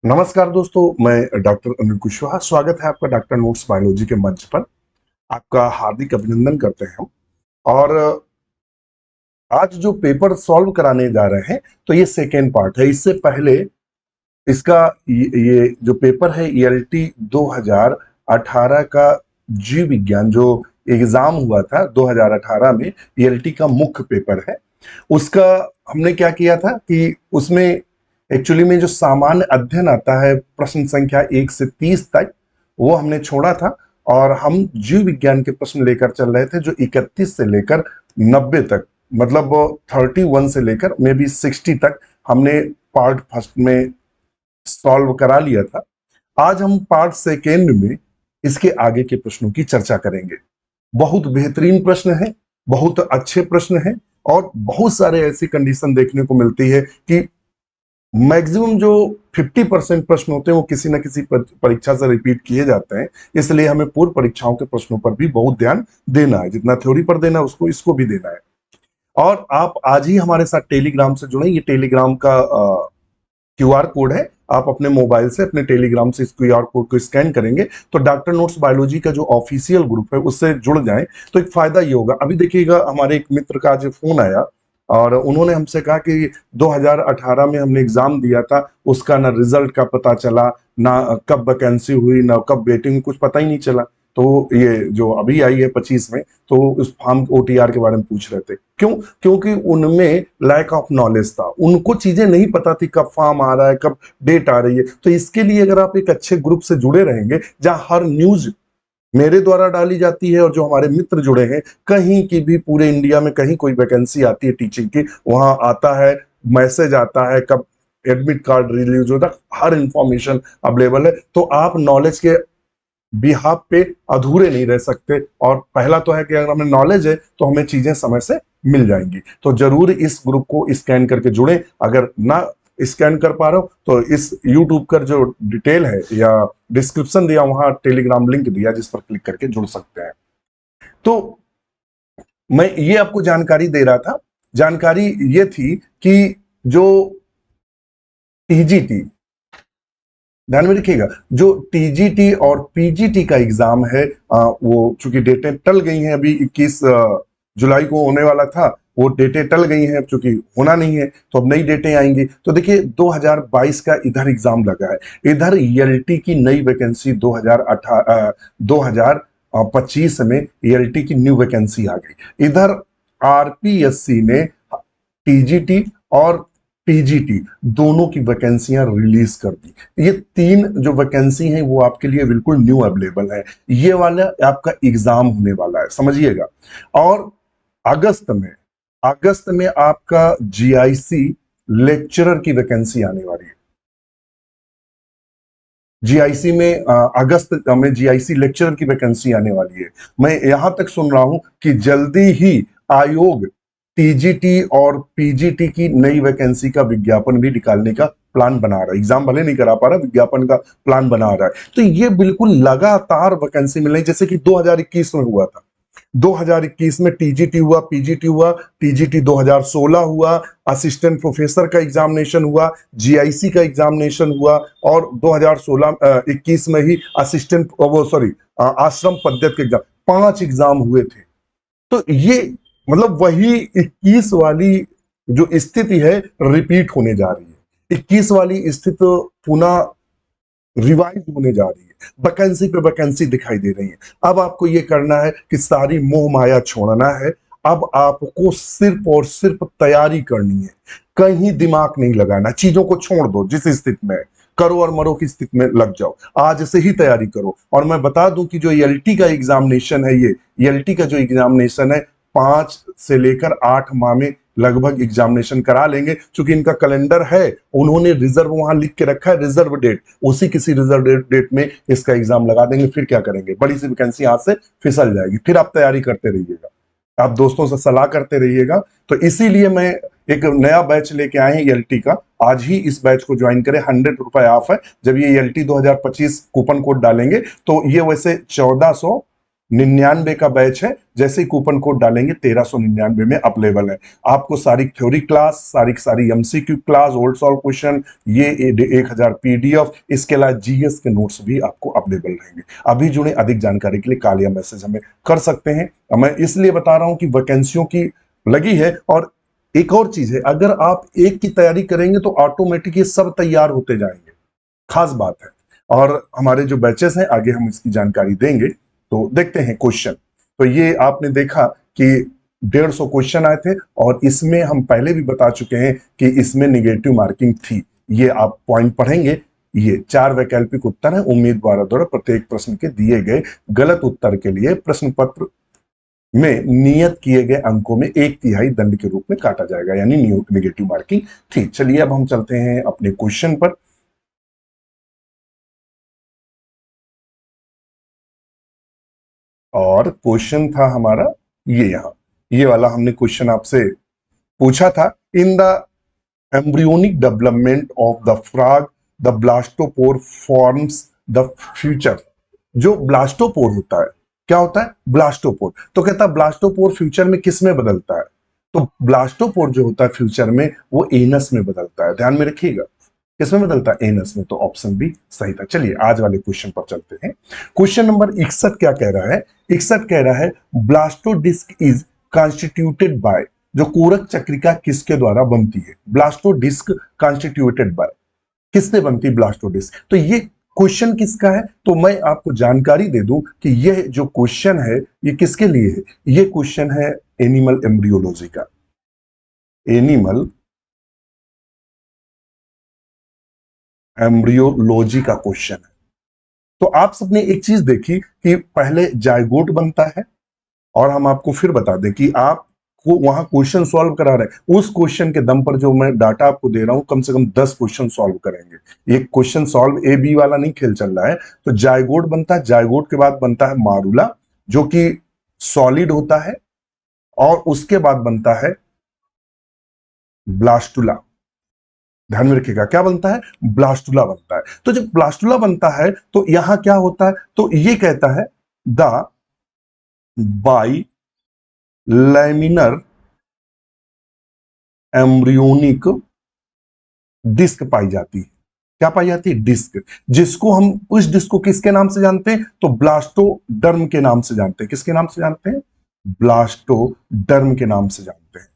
नमस्कार दोस्तों, मैं डॉक्टर अनिल कुशवाहा। स्वागत है आपका डॉक्टर नोट्स बायोलॉजी के मंच पर। आपका हार्दिक अभिनंदन करते हैं हम। और आज जो पेपर सॉल्व कराने जा रहे हैं, तो ये सेकेंड पार्ट है। इससे पहले इसका ये जो पेपर है ईएलटी 2018 का जीव विज्ञान जो एग्जाम हुआ था 2018 में, ईएलटी का मुख्य पेपर है। उसका हमने क्या किया था कि उसमें एक्चुअली में जो सामान्य अध्ययन आता है प्रश्न संख्या 1 से 30 तक, वो हमने छोड़ा था। और हम जीव विज्ञान के प्रश्न लेकर चल रहे थे जो 31 से लेकर 90 तक, मतलब 31 से लेकर मे बी 60 तक हमने पार्ट फर्स्ट में सॉल्व करा लिया था। आज हम पार्ट सेकेंड में इसके आगे के प्रश्नों की चर्चा करेंगे। बहुत बेहतरीन प्रश्न है, बहुत अच्छे प्रश्न हैं। और बहुत सारे ऐसी कंडीशन देखने को मिलती है कि मैक्सिमम जो 50% प्रश्न होते हैं वो किसी न किसी परीक्षा से रिपीट किए जाते हैं। इसलिए हमें पूर्व परीक्षाओं के प्रश्नों पर भी बहुत ध्यान देना है। जितना थ्योरी पर देना है उसको इसको भी देना है। और आप आज ही हमारे साथ टेलीग्राम से जुड़े। ये टेलीग्राम का क्यूआर कोड है। आप अपने मोबाइल से अपने टेलीग्राम से इस क्यूआर कोड को स्कैन करेंगे तो डॉक्टर नोट्स बायोलॉजी का जो ऑफिशियल ग्रुप है उससे जुड़ जाएं तो एक फायदा ये होगा। अभी देखिएगा, हमारे एक मित्र का जो फोन आया और उन्होंने हमसे कहा कि 2018 में हमने एग्जाम दिया था, उसका ना रिजल्ट का पता चला, ना कब वैकेंसी हुई, ना कब वेटिंग, कुछ पता ही नहीं चला। तो ये जो अभी आई है 25 में, तो उस फॉर्म ओटीआर के बारे में पूछ रहे थे। क्यों? क्योंकि उनमें लैक ऑफ नॉलेज था। उनको चीजें नहीं पता थी कब फॉर्म आ रहा है, कब डेट आ रही है। तो इसके लिए अगर आप एक अच्छे ग्रुप से जुड़े रहेंगे जहां हर न्यूज मेरे द्वारा डाली जाती है और जो हमारे मित्र जुड़े हैं, कहीं की भी पूरे इंडिया में कहीं कोई वैकेंसी आती है टीचिंग की, वहां आता है, मैसेज आता है, कब एडमिट कार्ड रिलीज होता है, हर इंफॉर्मेशन अवेलेबल है। तो आप नॉलेज के बिहाफ पे अधूरे नहीं रह सकते। और पहला तो है कि अगर हमें नॉलेज है तो हमें चीजें समय से मिल जाएंगी। तो जरूर इस ग्रुप को स्कैन करके जुड़े। अगर ना स्कैन कर पा रहे हो तो इस यूट्यूब का जो डिटेल है या डिस्क्रिप्शन दिया, वहां टेलीग्राम लिंक दिया जिस पर क्लिक करके जुड़ सकते हैं। तो मैं ये आपको जानकारी दे रहा था। जानकारी ये थी कि जो टीजीटी, ध्यान में रखिएगा, जो टीजीटी और पीजीटी का एग्जाम है, वो चूंकि डेटें टल गई हैं, अभी 21 जुलाई को होने वाला था, वो डेटें टल गई हैं चूंकि होना नहीं है, तो अब नई डेटें आएंगी। तो देखिए 2022 का इधर एग्जाम लगा है, इधर ईएलटी की नई वैकेंसी 2025 में ईएलटी की न्यू वैकेंसी आ गई। इधर आरपीएससी ने टीजीटी और पीजीटी दोनों की वैकेंसियां रिलीज कर दी। ये तीन जो वैकेंसी हैं वो आपके लिए बिल्कुल न्यू अवेलेबल है। ये वाला आपका एग्जाम होने वाला है, समझिएगा। और अगस्त में आपका जीआईसी लेक्चरर की वैकेंसी आने वाली है। जीआईसी में अगस्त में जीआईसी लेक्चरर की वैकेंसी आने वाली है। मैं यहां तक सुन रहा हूं कि जल्दी ही आयोग टीजीटी और पीजीटी की नई वैकेंसी का विज्ञापन भी निकालने का प्लान बना रहा है। एग्जाम भले नहीं करा पा रहा, विज्ञापन का प्लान बना रहा है। तो ये बिल्कुल लगातार वैकेंसी मिल रही, जैसे कि 2021 में हुआ था। 2021 में टीजीटी हुआ, पीजीटी हुआ, टीजीटी 2016 हुआ, असिस्टेंट प्रोफेसर का एग्जामिनेशन हुआ, जीआईसी का एग्जामिनेशन हुआ, और 2016-21 में ही असिस्टेंट वो सॉरी आश्रम पद्धति के एग्जाम, 5 एग्जाम हुए थे। तो ये मतलब वही 21 वाली जो स्थिति है रिपीट होने जा रही है। 21 वाली स्थिति पुनः रिवाइज होने जा रही है। वैकेंसी पे वैकेंसी दिखाई दे रही है। अब आपको ये करना है कि सारी मोह माया छोड़ना है। अब आपको सिर्फ और सिर्फ तैयारी करनी है, कहीं दिमाग नहीं लगाना। चीजों को छोड़ दो, जिस स्थिति में करो और मरो की स्थिति में लग जाओ। आज से ही तैयारी करो। और मैं बता दूं कि जो ईएलटी का एग्जामिनेशन है, ये ईएलटी का जो एग्जामिनेशन है 5 से लेकर 8 माह में लगभग एग्जामिनेशन करा लेंगे। क्योंकि इनका कैलेंडर है, उन्होंने रिजर्व वहां लिख के रखा है, रिजर्व डेट, उसी किसी रिजर्व डेट में इसका एग्जाम लगा देंगे। फिर क्या करेंगे, बड़ी सी वैकेंसी हाथ से फिसल जाएगी। फिर आप तैयारी करते रहिएगा, आप दोस्तों से सलाह करते रहिएगा। तो इसीलिए मैं एक नया बैच लेके आए हैं ईएलटी का। आज ही इस बैच को ज्वाइन करें, 100 रुपए ऑफ है। जब ये ईएलटी 2025 कूपन कोड डालेंगे तो ये वैसे 1400 99 का बैच है, जैसे ही कूपन कोड डालेंगे 1399 में अवेलेबल है। आपको सारी थ्योरी क्लास, सारी MCQ class, old solve question, ये 1000 पीडीएफ, इसके अलावा जीएस के नोट्स भी आपको अवेलेबल रहेंगे। अभी जुड़े, अधिक जानकारी के लिए कॉल या मैसेज हमें कर सकते हैं। मैं इसलिए बता रहा हूं कि वैकेंसियों की लगी है। और एक और चीज है, अगर आप एक की तैयारी करेंगे तो ऑटोमेटिक ये सब तैयार होते जाएंगे, खास बात है। और हमारे जो बैचेस हैं, आगे हम इसकी जानकारी देंगे। तो देखते हैं क्वेश्चन। तो ये आपने देखा कि 150 क्वेश्चन आए थे, और इसमें हम पहले भी बता चुके हैं कि इसमें निगेटिव मार्किंग थी। ये आप पॉइंट पढ़ेंगे, ये 4 वैकल्पिक उत्तर हैं उम्मीदवारों द्वारा प्रत्येक प्रश्न के दिए गए गलत उत्तर के लिए प्रश्न पत्र में नियत किए गए अंकों में 1/3 दंड के रूप में काटा जाएगा, यानी निगेटिव मार्किंग थी। चलिए अब हम चलते हैं अपने क्वेश्चन पर। और क्वेश्चन था हमारा ये वाला हमने क्वेश्चन आपसे पूछा था। In the embryonic development of the frog the blastopore forms the future. जो ब्लास्टोपोर होता है, क्या होता है? ब्लास्टोपोर। तो कहता है ब्लास्टोपोर फ्यूचर में किस में बदलता है? तो ब्लास्टोपोर जो होता है फ्यूचर में, वो एनस में बदलता है। ध्यान में रखिएगा, किसमें बदलता है? एनस में। तो ऑप्शन बी सही था। चलिए आज वाले क्वेश्चन पर चलते हैं। क्वेश्चन नंबर 61 क्या कह रहा है? 61 कह रहा है ब्लास्टोडिस्क इज कॉन्स्टिट्यूटेड बाय। जो कोरक चक्रिका किसके द्वारा बनती है? ब्लास्टोडिस्क कॉन्स्टिट्यूटेड बाय, किससे बनती है ब्लास्टोडिस्क? तो ये क्वेश्चन किसका है? तो मैं आपको जानकारी दे दूं कि यह जो क्वेश्चन है ये किसके लिए है? ये क्वेश्चन है एनिमल एम्ब्रियोलॉजी का। एनिमल एम्ब्रियोलॉजी का क्वेश्चन है। तो आप सबने एक चीज देखी कि पहले जायगोट बनता है, और हम आपको फिर बता दें कि आप को वहां क्वेश्चन सॉल्व करा रहे हैं, उस क्वेश्चन के दम पर जो मैं डाटा आपको दे रहा हूं, कम से कम 10 क्वेश्चन सॉल्व करेंगे। एक क्वेश्चन सॉल्व ए बी वाला नहीं खेल चल रहा है। तो जायगोट बनता है, जायगोट के बाद बनता है मारुला, जो कि सॉलिड होता है, और उसके बाद बनता है ब्लास्टुला। ध्यान में रखिएगा, क्या बनता है? ब्लास्टुला बनता है। तो जब ब्लास्टुला बनता है तो यहां क्या होता है? तो ये कहता है the bilaminar embryonic disc पाई जाती है। क्या पाई जाती है? डिस्क। जिसको हम, उस डिस्क को किसके नाम से जानते हैं? तो ब्लास्टोडर्म के नाम से जानते हैं। किसके नाम से जानते हैं? ब्लास्टोडर्म के नाम से जानते हैं।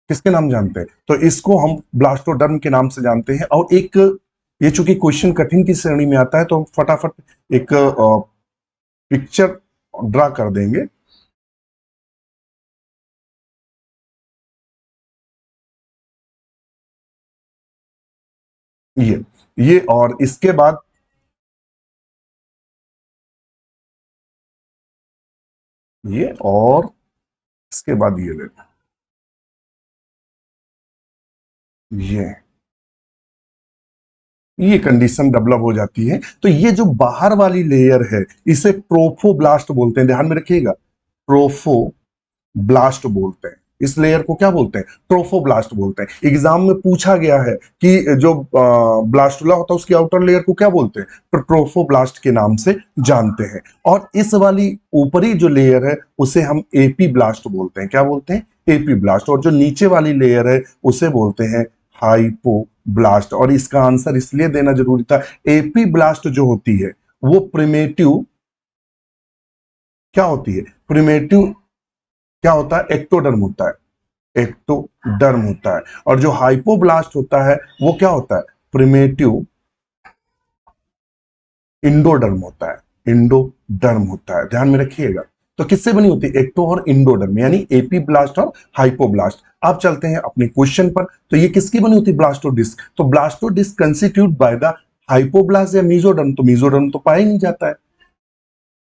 किसके नाम जानते हैं? तो इसको हम ब्लास्टोडर्म के नाम से जानते हैं। और एक, ये चूंकि क्वेश्चन कठिन की श्रेणी में आता है, तो हम फटाफट एक पिक्चर ड्रा कर देंगे। ये और इसके बाद ये, और इसके बाद ये लेना, ये कंडीशन डेवलप हो जाती है। तो ये जो बाहर वाली लेयर है, इसे ट्रोफोब्लास्ट बोलते हैं। ध्यान में रखिएगा, ट्रोफोब्लास्ट बोलते हैं। इस लेयर को क्या बोलते हैं? ट्रोफोब्लास्ट बोलते हैं। एग्जाम में पूछा गया है कि जो ब्लास्टुला होता है उसकी आउटर लेयर को क्या बोलते हैं? तो ट्रोफोब्लास्ट के नाम से जानते हैं। और इस वाली ऊपरी जो लेयर है उसे हम एपी ब्लास्ट बोलते हैं। क्या बोलते हैं? AP blast. और जो नीचे वाली लेयर है उसे बोलते हैं हाइपोब्लास्ट। और इसका आंसर इसलिए देना जरूरी था, एपी ब्लास्ट जो होती है वो प्रिमेटिव क्या होती है? प्रिमेटिव क्या होता है? एक्टोडर्म होता है। एक्टोडर्म होता है। और जो हाइपोब्लास्ट होता है वो क्या होता है? प्रिमेटिव इंडोडर्म होता है। इंडोडर्म होता है। ध्यान में रखिएगा। तो किससे बनी होती है? एक्टो और इंडोडर्म, यानी एपी ब्लास्ट और हाइपोब्लास्ट। अब चलते हैं अपने क्वेश्चन पर। तो ये किसकी बनी होती है? ब्लास्टोडिस्क। तो ब्लास्टोडिस्क कंस्टिट्यूट बाय द हाइपोब्लास्ट या मीजोडर्म। तो मीजोडर्म तो पाया नहीं जाता है।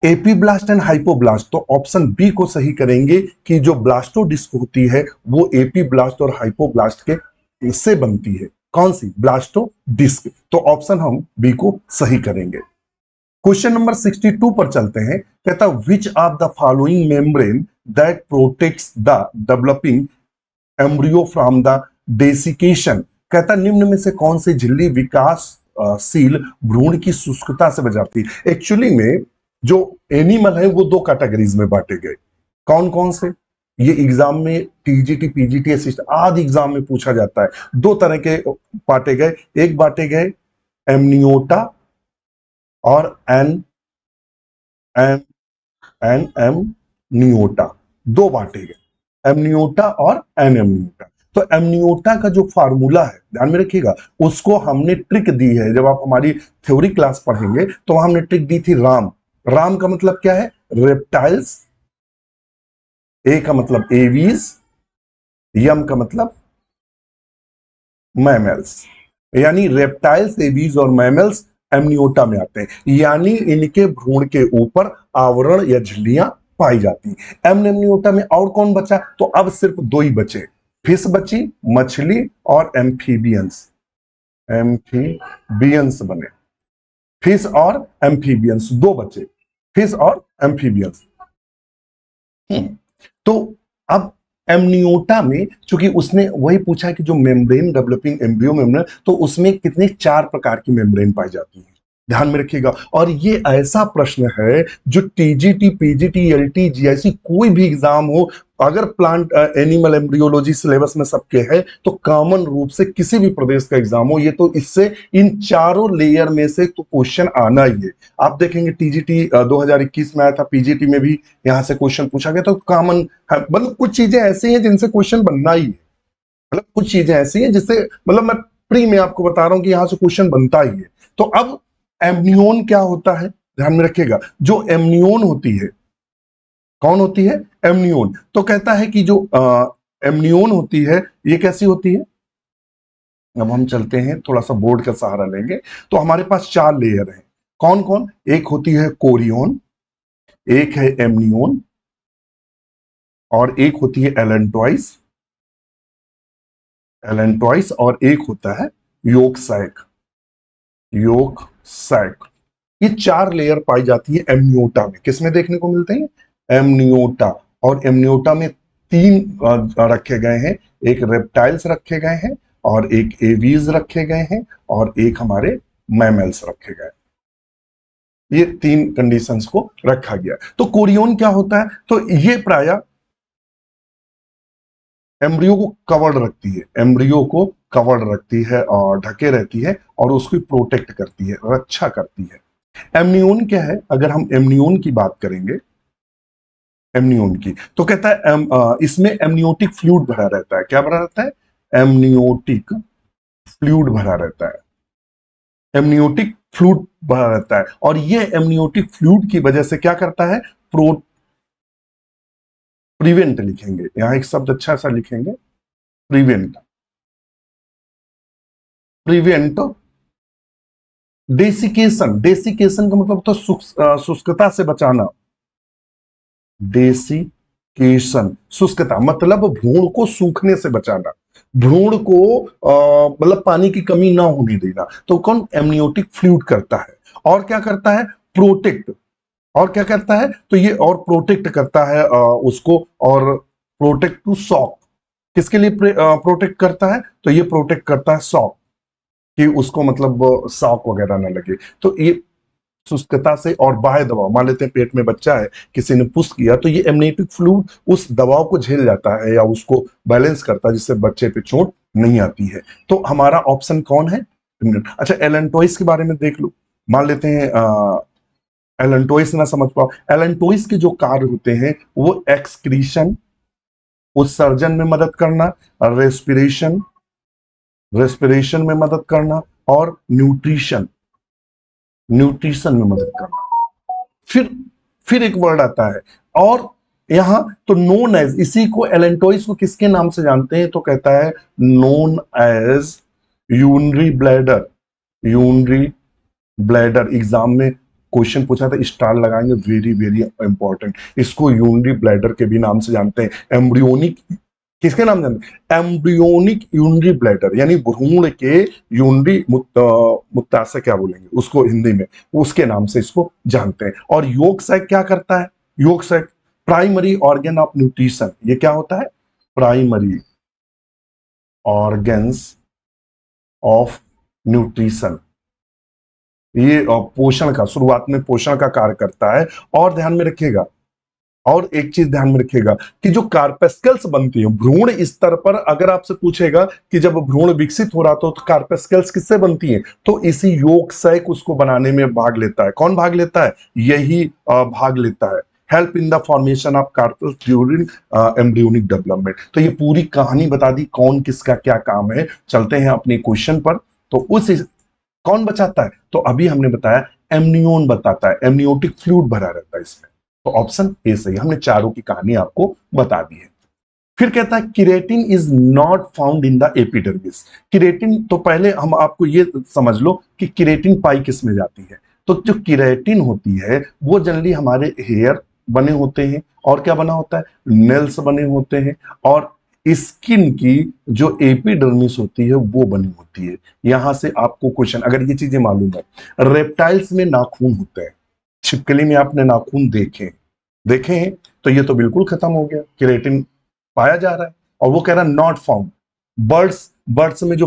एपीब्लास्ट एंड हाइपोब्लास्ट, तो ऑप्शन बी को सही करेंगे कि जो ब्लास्टोडिस्क होती है वो एपीब्लास्ट और हाइपोब्लास्ट के से बनती है। कौन सी? ब्लास्टोडिस्क। तो ऑप्शन हम बी को सही करेंगे। क्वेश्चन नंबर 62 पर चलते हैं। कहता which of the following membrane that protects the developing embryo from the desiccation. कहता निम्न में से कौन सी झिल्ली विकासशील भ्रूण की शुष्कता से बचाती है? एक्चुअली में जो एनिमल है वो दो कैटेगरीज में बांटे गए। कौन कौन से? ये एग्जाम में टीजीटी पीजीटी असिस्ट आदि एग्जाम में पूछा जाता है। दो तरह के बांटे गए, एक बांटे गए एमनियोटा और एन एम एन एम नियोटा, दो बांटे गए, एमनियोटा और एन एमनियोटा। तो एमनियोटा का जो फार्मूला है ध्यान में रखिएगा, उसको हमने ट्रिक दी है। जब आप हमारी थ्योरी क्लास पढ़ेंगे तो हमने ट्रिक दी थी राम। राम का मतलब क्या है? रेप्टाइल्स, ए का मतलब एवीज, यम का मतलब मैमल्स। यानी रेप्टाइल्स, एवीज और मैमल्स एमनियोटा में आते हैं, यानी इनके भ्रूण के ऊपर आवरण या झिल्लियां पाई जाती हैं। एमनियोटा में और कौन बचा? तो अब सिर्फ दो ही बचे, फिश बची, मछली, और एम्फीबियंस। एम्फीबियंस बने, फिश और एम्फीबियंस दो बचे, फिश और एम्फीबियंस। तो अब एमनियोटा में चूंकि उसने वही पूछा कि जो मेम्ब्रेन डेवलपिंग एम्ब्रियो मेम्ब्रेन, तो उसमें कितने 4 प्रकार की मेम्ब्रेन पाई जाती है, ध्यान में रखिएगा। और ये ऐसा प्रश्न है जो टीजीटी पीजीटी एलटी जीआईसी कोई भी एग्जाम हो, अगर प्लांट एनिमल एम्ब्रियोलॉजी सिलेबस में सबके है तो कॉमन रूप से किसी भी प्रदेश का एग्जाम हो, ये तो इससे इन चारों लेयर में से तो क्वेश्चन आना ही है। आप देखेंगे टीजीटी 2021 में आया था, पीजीटी में भी यहां से क्वेश्चन पूछा गया, तो कॉमन मतलब कुछ चीजें ऐसी हैं जिनसे क्वेश्चन बनना ही है। मतलब कुछ चीजें ऐसी हैं जिससे, मतलब मैं प्री में आपको बता रहा हूं कि यहां से क्वेश्चन बनता ही है। तो अब एमनियोन क्या होता है, ध्यान में रखिएगा। जो एमनियोन होती है, कौन होती है? एमनियोन। तो कहता है कि जो एमनियोन होती है ये कैसी होती है? अब हम चलते हैं, थोड़ा सा बोर्ड का सहारा लेंगे। तो हमारे पास 4 लेयर हैं। कौन कौन? एक होती है कोरियोन, एक है एमनियोन, और एक होती है एलेंटॉइस, एलेंटॉइस, और एक होता है योक सैक, योक सैक। ये 4 लेयर पाई जाती है एमनियोटा में। किसमें देखने को मिलते हैं? एमनियोटा। और एमनियोटा में 3 रखे गए हैं, एक रेप्टाइल्स रखे गए हैं, और एक एवीज रखे गए हैं, और एक हमारे मैमल्स रखे गए। ये 3 कंडीशंस को रखा गया। तो कोरियोन क्या होता है? तो ये प्राय एम्ब्रियो को कवर्ड रखती है, एम्ब्रियो को कवर्ड रखती है और ढके रहती है, और उसको प्रोटेक्ट करती है, रक्षा करती है। एमनियोन क्या है? अगर हम एमनियोन की बात करेंगे, एमनियोन की, तो कहता है इसमें एमनियोटिक फ्लूइड भरा रहता है। क्या भरा रहता है? एमनियोटिक फ्लूइड भरा रहता है, एमनियोटिक फ्लूइड भरा रहता है। और ये एमनियोटिक फ्लूइड की वजह से क्या करता है? प्रिवेंट लिखेंगे, यहां एक शब्द अच्छा सा लिखेंगे, प्रिवेंट। प्रिवेंट डेसिकेशन, डेसिकेशन का मतलब तो शुष्कता से बचाना। डेसिकेशन, शुष्कता मतलब भ्रूण को सूखने से बचाना, भ्रूण को मतलब पानी की कमी ना होने देना। तो कौन? एमनियोटिक फ्लूइड करता है। और क्या करता है? प्रोटेक्ट। और क्या करता है? तो ये और प्रोटेक्ट करता है उसको, और प्रोटेक्ट टू शॉक। किसके लिए प्रोटेक्ट करता है? तो ये प्रोटेक्ट करता है शॉक, कि उसको मतलब शॉक वगैरह ना लगे। तो ये शुष्कता से, और बाह्य दबाव, मान लेते हैं पेट में बच्चा है, किसी ने पुश किया, तो ये एमनियोटिक फ्लूइड उस दबाव को झेल जाता है या उसको बैलेंस करता है, जिससे बच्चे पे चोट नहीं आती है। तो हमारा ऑप्शन कौन है? अच्छा, एलेंटोइस के बारे में देख लो। मान लेते हैं एलेंटोइस ना समझ पाओ, एलेंटोइस के जो कार्य होते हैं वो एक्सक्रीशन, उत्सर्जन में मदद करना, रेस्पिरेशन, रेस्पिरेशन में मदद करना, और न्यूट्रिशन, न्यूट्रिशन में मदद करना। फिर फिर एक वर्ड आता है, और यहां तो नोन एज, इसी को एलेंटोइस को किसके नाम से जानते हैं? तो कहता है known as urinary bladder. Urinary bladder exam में क्वेश्चन पूछा था, स्टार लगाएंगे, वेरी वेरी इंपॉर्टेंट। इसको यूनरी ब्लैडर के भी नाम से जानते हैं। एम्ब्रियोनिक किसके नाम जानते हैं? एम्ब्रियोनिक यूनरी ब्लैडर, यानी भ्रूण के यूनरी मुत्ताशय क्या बोलेंगे उसको हिंदी में, उसके नाम से इसको जानते हैं। और योग सैक क्या करता है? Yolk sac primary organ of nutrition. ये क्या होता है? Primary organs of nutrition. ये पोषण का, शुरुआत में पोषण का कार्य करता है। और ध्यान में रखिएगा, और एक चीज ध्यान में रखिएगा कि जो कार्पेस्कल्स बनती है भ्रूण स्तर पर, अगर आपसे पूछेगा कि जब भ्रूण विकसित हो रहा तो कार्पेस्कल्स किससे बनती हैं, तो इसी योगसैक उसको बनाने में भाग लेता है। कौन भाग लेता है? यही भाग लेता है। Help in the formation of कार्पेस during embryonic development. तो ये पूरी कहानी बता दी कौन किसका क्या काम है। चलते हैं अपने क्वेश्चन पर। तो कौन बचाता है? तो अभी हमने बताया एमनियोन बताता है, एमनियोटिक फ्लूइड भरा रहता है इसमें। तो ऑप्शन ए सही। हमने चारों की कहानी आपको बता दी है। फिर कहता है keratin is not found in the epidermis. Keratin, तो पहले हम आपको ये समझ लो कि किरेटिन पाई किस में जाती है। तो जो किरेटिन होती है वो जनरली हमारे हेयर बने होते हैं, और क्या बना होता है? नेल्स बने होते हैं, और स्किन की जो एपिडर्मिस होती है वो बनी होती है। यहां से आपको क्वेश्चन, अगर ये चीजें मालूम है, रेप्टाइल्स में नाखून होते हैं, छिपकली में आपने नाखून देखे देखे हैं, तो ये तो बिल्कुल खत्म हो गया, केराटिन पाया जा रहा है। और वो कह रहा है नॉट फाउंड। बर्ड्स बर्ड्स में जो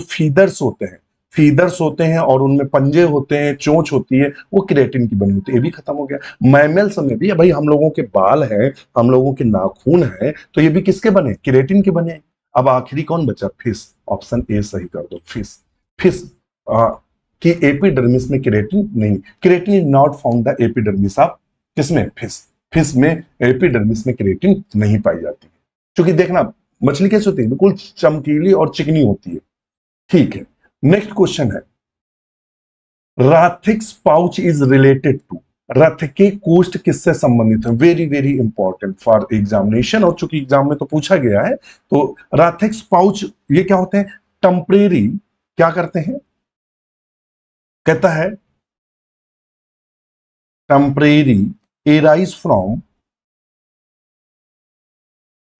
फीदर्स होते हैं और उनमें पंजे होते हैं, चोंच होती है, वो केराटिन की बनी होती है, ये भी खत्म हो गया। मैमल्स में भी, भाई हम लोगों के बाल हैं, हम लोगों के नाखून हैं, तो ये भी किसके बने? केराटिन के बने। अब आखिरी कौन बचा? फिश। ऑप्शन ए सही कर दो, फिश। फिश कि एपिडर्मिस में केराटिन नहीं, keratin is not found the epidermis of किसमें? फिश। फिश में एपिडर्मिस में केराटिन नहीं पाई जाती है। क्योंकि देखना मछली कैसे होती है, बिल्कुल चमकीली और चिकनी होती है। ठीक है, नेक्स्ट क्वेश्चन है, राथिक्स पाउच इज रिलेटेड टू। रथ के कोष्ठ किससे संबंधित है? Very very important for examination, और चूंकि एग्जाम में तो पूछा गया है। तो राथिक्स पाउच ये क्या होते हैं? टेम्परेरी क्या करते हैं? कहता है temporary arise from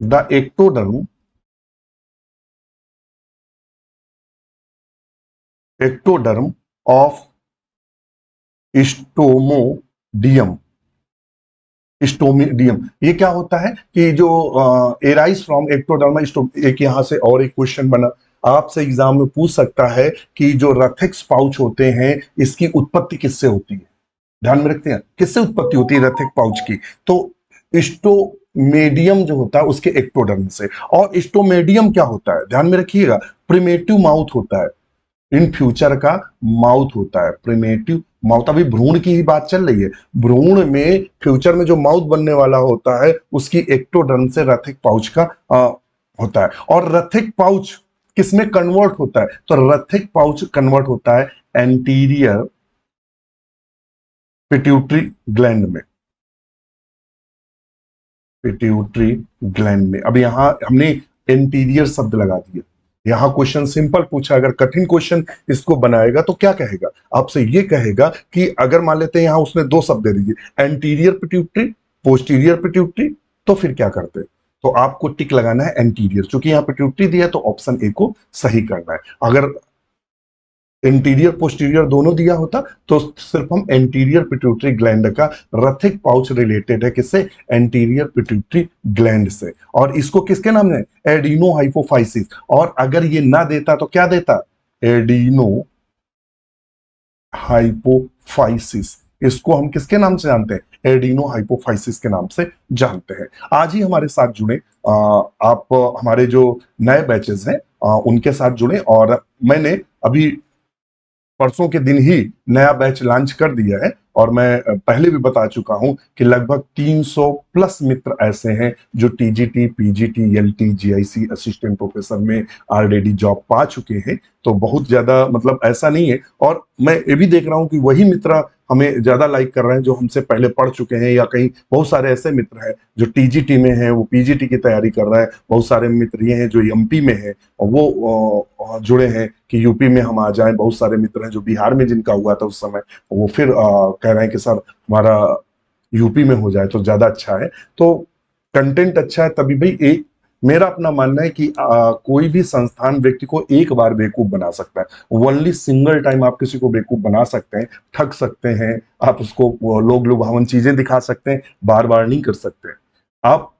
the ectoderm of stomodeum. स्टोमिडियम ये क्या होता है कि जो एराइज फ्रॉम एक्टोडर्मा। एक यहां से और एक क्वेश्चन बना, आपसे एग्जाम में पूछ सकता है कि जो रथिक्स पाउच होते हैं इसकी उत्पत्ति किससे होती है? ध्यान में रखते हैं किससे उत्पत्ति होती है रथिक पाउच की? तो स्टोमेडियम जो होता है उसके एक्टोडर्म से। और स्टोमेडियम क्या होता है? ध्यान में रखिएगा, प्रिमेटिव माउथ होता है, इन फ्यूचर का माउथ होता है, प्रिमेटिव माउथ। अभी भ्रूण की ही बात चल रही है, भ्रूण में फ्यूचर में जो माउथ बनने वाला होता है उसकी एक्टोडर्म से रथिक पाउच का होता है। और रथिक पाउच किसमें कन्वर्ट होता है? तो रथिक पाउच कन्वर्ट होता है एंटीरियर पिट्यूटरी ग्लैंड में, पिट्यूटरी ग्लैंड में। अब यहां हमने इंटीरियर शब्द लगा दिया। यहां क्वेश्चन सिंपल पूछा, अगर कठिन क्वेश्चन इसको बनाएगा तो क्या कहेगा? आपसे ये कहेगा कि अगर मान लेते हैं यहां उसने दो शब्द दे दिए, एंटीरियर पिट्यूटरी, पोस्टीरियर पिट्यूटरी, तो फिर क्या करते? तो आपको टिक लगाना है एंटीरियर, क्योंकि यहां पिट्यूटरी दिया तो ऑप्शन ए को सही करना है। अगर इंटीरियर पोस्टीरियर दोनों दिया होता तो सिर्फ हम एंटीरियर पिट्यूटरी ग्लैंड का रथिक पाउच रिलेटेड है किससे? एंटीरियर पिट्यूटरी ग्लैंड से। और इसको किसके नाम है? Adeno hypophysis. और अगर ये ना देता तो क्या देता? Adeno hypophysis. इसको हम किसके नाम से जानते हैं? एडिनो हाइपोफाइसिस के नाम से जानते हैं। आज ही हमारे साथ जुड़े, आप हमारे जो नए बैचेस हैं उनके साथ जुड़े। और मैंने अभी परसों के दिन ही नया बैच लॉन्च कर दिया है, और मैं पहले भी बता चुका हूं कि लगभग 300 प्लस मित्र ऐसे हैं जो TGT, PGT, LT, GIC assistant professor में ऑलरेडी जॉब पा चुके हैं। तो बहुत ज्यादा मतलब ऐसा नहीं है। और मैं ये भी देख रहा हूं कि वही मित्र हमें ज्यादा लाइक कर रहे हैं जो हमसे पहले पढ़ चुके हैं, या कहीं बहुत सारे ऐसे मित्र हैं जो टीजीटी में हैं वो पीजीटी की तैयारी कर रहे हैं। बहुत सारे मित्र ये हैं जो एमपी में हैं और वो जुड़े हैं कि यूपी में हम आ जाएं। बहुत सारे मित्र हैं जो बिहार में जिनका हुआ था उस समय, वो फिर कह रहे हैं कि सर हमारा यूपी में हो जाए तो ज्यादा अच्छा है। तो कंटेंट अच्छा है तभी भाई। एक मेरा अपना मानना है कि कोई भी संस्थान व्यक्ति को एक बार बेवकूफ बना सकता है, ओनली सिंगल टाइम आप किसी को बेवकूफ बना सकते हैं, ठग सकते हैं, आप उसको लोग लुभावन चीजें दिखा सकते हैं, बार बार नहीं कर सकते। आप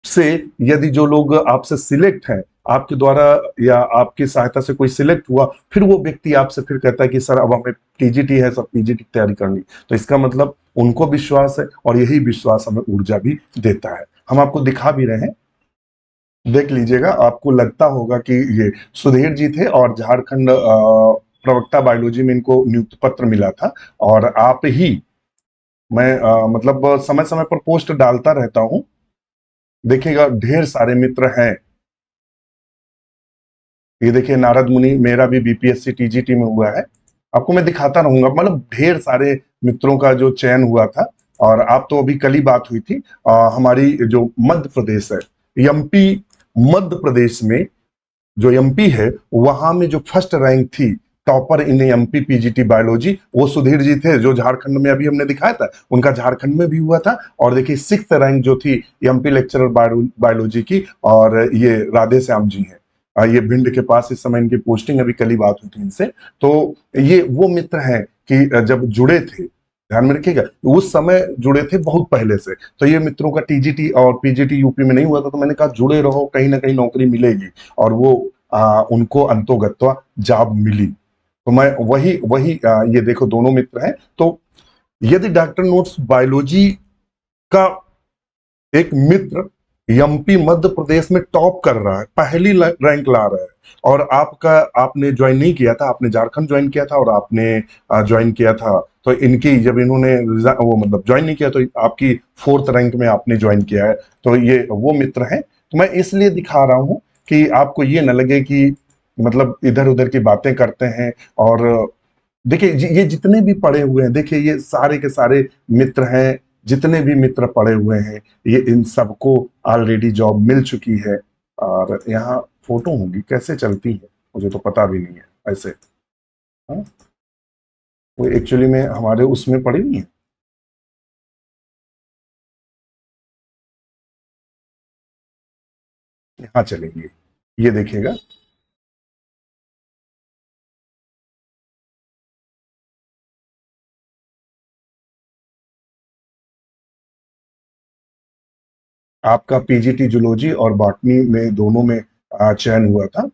से यदि जो लोग आपसे सिलेक्ट हैं आपके द्वारा या आपकी सहायता से कोई सिलेक्ट हुआ, फिर वो व्यक्ति आपसे फिर कहता है कि सर अब हमें टीजीटी है, सर पीजीटी की तैयारी करनी, तो इसका मतलब उनको विश्वास है और यही विश्वास हमें ऊर्जा भी देता है। हम आपको दिखा भी रहे हैं, देख लीजिएगा, आपको लगता होगा कि ये सुधीर जी थे और झारखंड प्रवक्ता बायोलॉजी में इनको नियुक्ति पत्र मिला था। और आप ही, मैं मतलब समय समय पर पोस्ट डालता रहता हूं, देखिएगा ढेर सारे मित्र हैं। ये देखिए नारद मुनि, मेरा भी बीपीएससी टीजीटी में हुआ है, आपको मैं दिखाता रहूंगा, मतलब ढेर सारे मित्रों का जो चयन हुआ था। और आप तो अभी कल ही बात हुई थी, हमारी जो मध्य प्रदेश है, एमपी, मध्य प्रदेश में जो एमपी है, वहां में जो फर्स्ट रैंक थी, topper in MP PGT biology, वो सुधीर जी थे, जो झारखंड में अभी हमने दिखाया था, उनका झारखंड में भी हुआ था। और देखिए सिक्स्थ रैंक जो थी एमपी लेक्चरर बायोलॉजी की, और ये राधे श्याम जी हैं, ये भिंड के पास, इस समय इनकी पोस्टिंग, अभी कल ही बात हुई थी इनसे। तो ये वो मित्र हैं कि जब जुड़े थे, ध्यान में रखिएगा, उस समय जुड़े थे बहुत पहले से। तो ये मित्रों का टीजीटी और पीजीटी यूपी में नहीं हुआ था, तो मैंने कहा जुड़े रहो, कहीं ना कहीं नौकरी मिलेगी। और वो उनको अंतोगत्वा जॉब मिली। तो मैं वही वही ये देखो दोनों मित्र हैं। तो यदि डॉक्टर नोट्स बायोलॉजी का एक मित्र एमपी मध्य प्रदेश में टॉप कर रहा है, पहली रैंक ला रहा है, और आपने ज्वाइन नहीं किया था, आपने झारखंड ज्वाइन किया था और आपने ज्वाइन किया था, तो इनकी जब इन्होंने वो मतलब ज्वाइन नहीं किया, तो आपकी फोर्थ रैंक में आपने ज्वाइन किया है। तो ये वो मित्र हैं। तो मैं इसलिए दिखा रहा हूं कि आपको ये न लगे कि मतलब इधर उधर की बातें करते हैं। और देखिए ये जितने भी पढ़े हुए हैं, देखिए ये सारे के सारे मित्र हैं, जितने भी मित्र पढ़े हुए हैं, ये इन सबको ऑलरेडी जॉब मिल चुकी है। और यहाँ फोटो होंगी, कैसे चलती है मुझे तो पता भी नहीं है ऐसे। हाँ? वो एक्चुअली में हमारे उसमें पड़ी नहीं है। यहाँ चलेंगे, ये देखिएगा, आपका पीजीटी जूलॉजी और बॉटनी में दोनों में चयन हुआ था।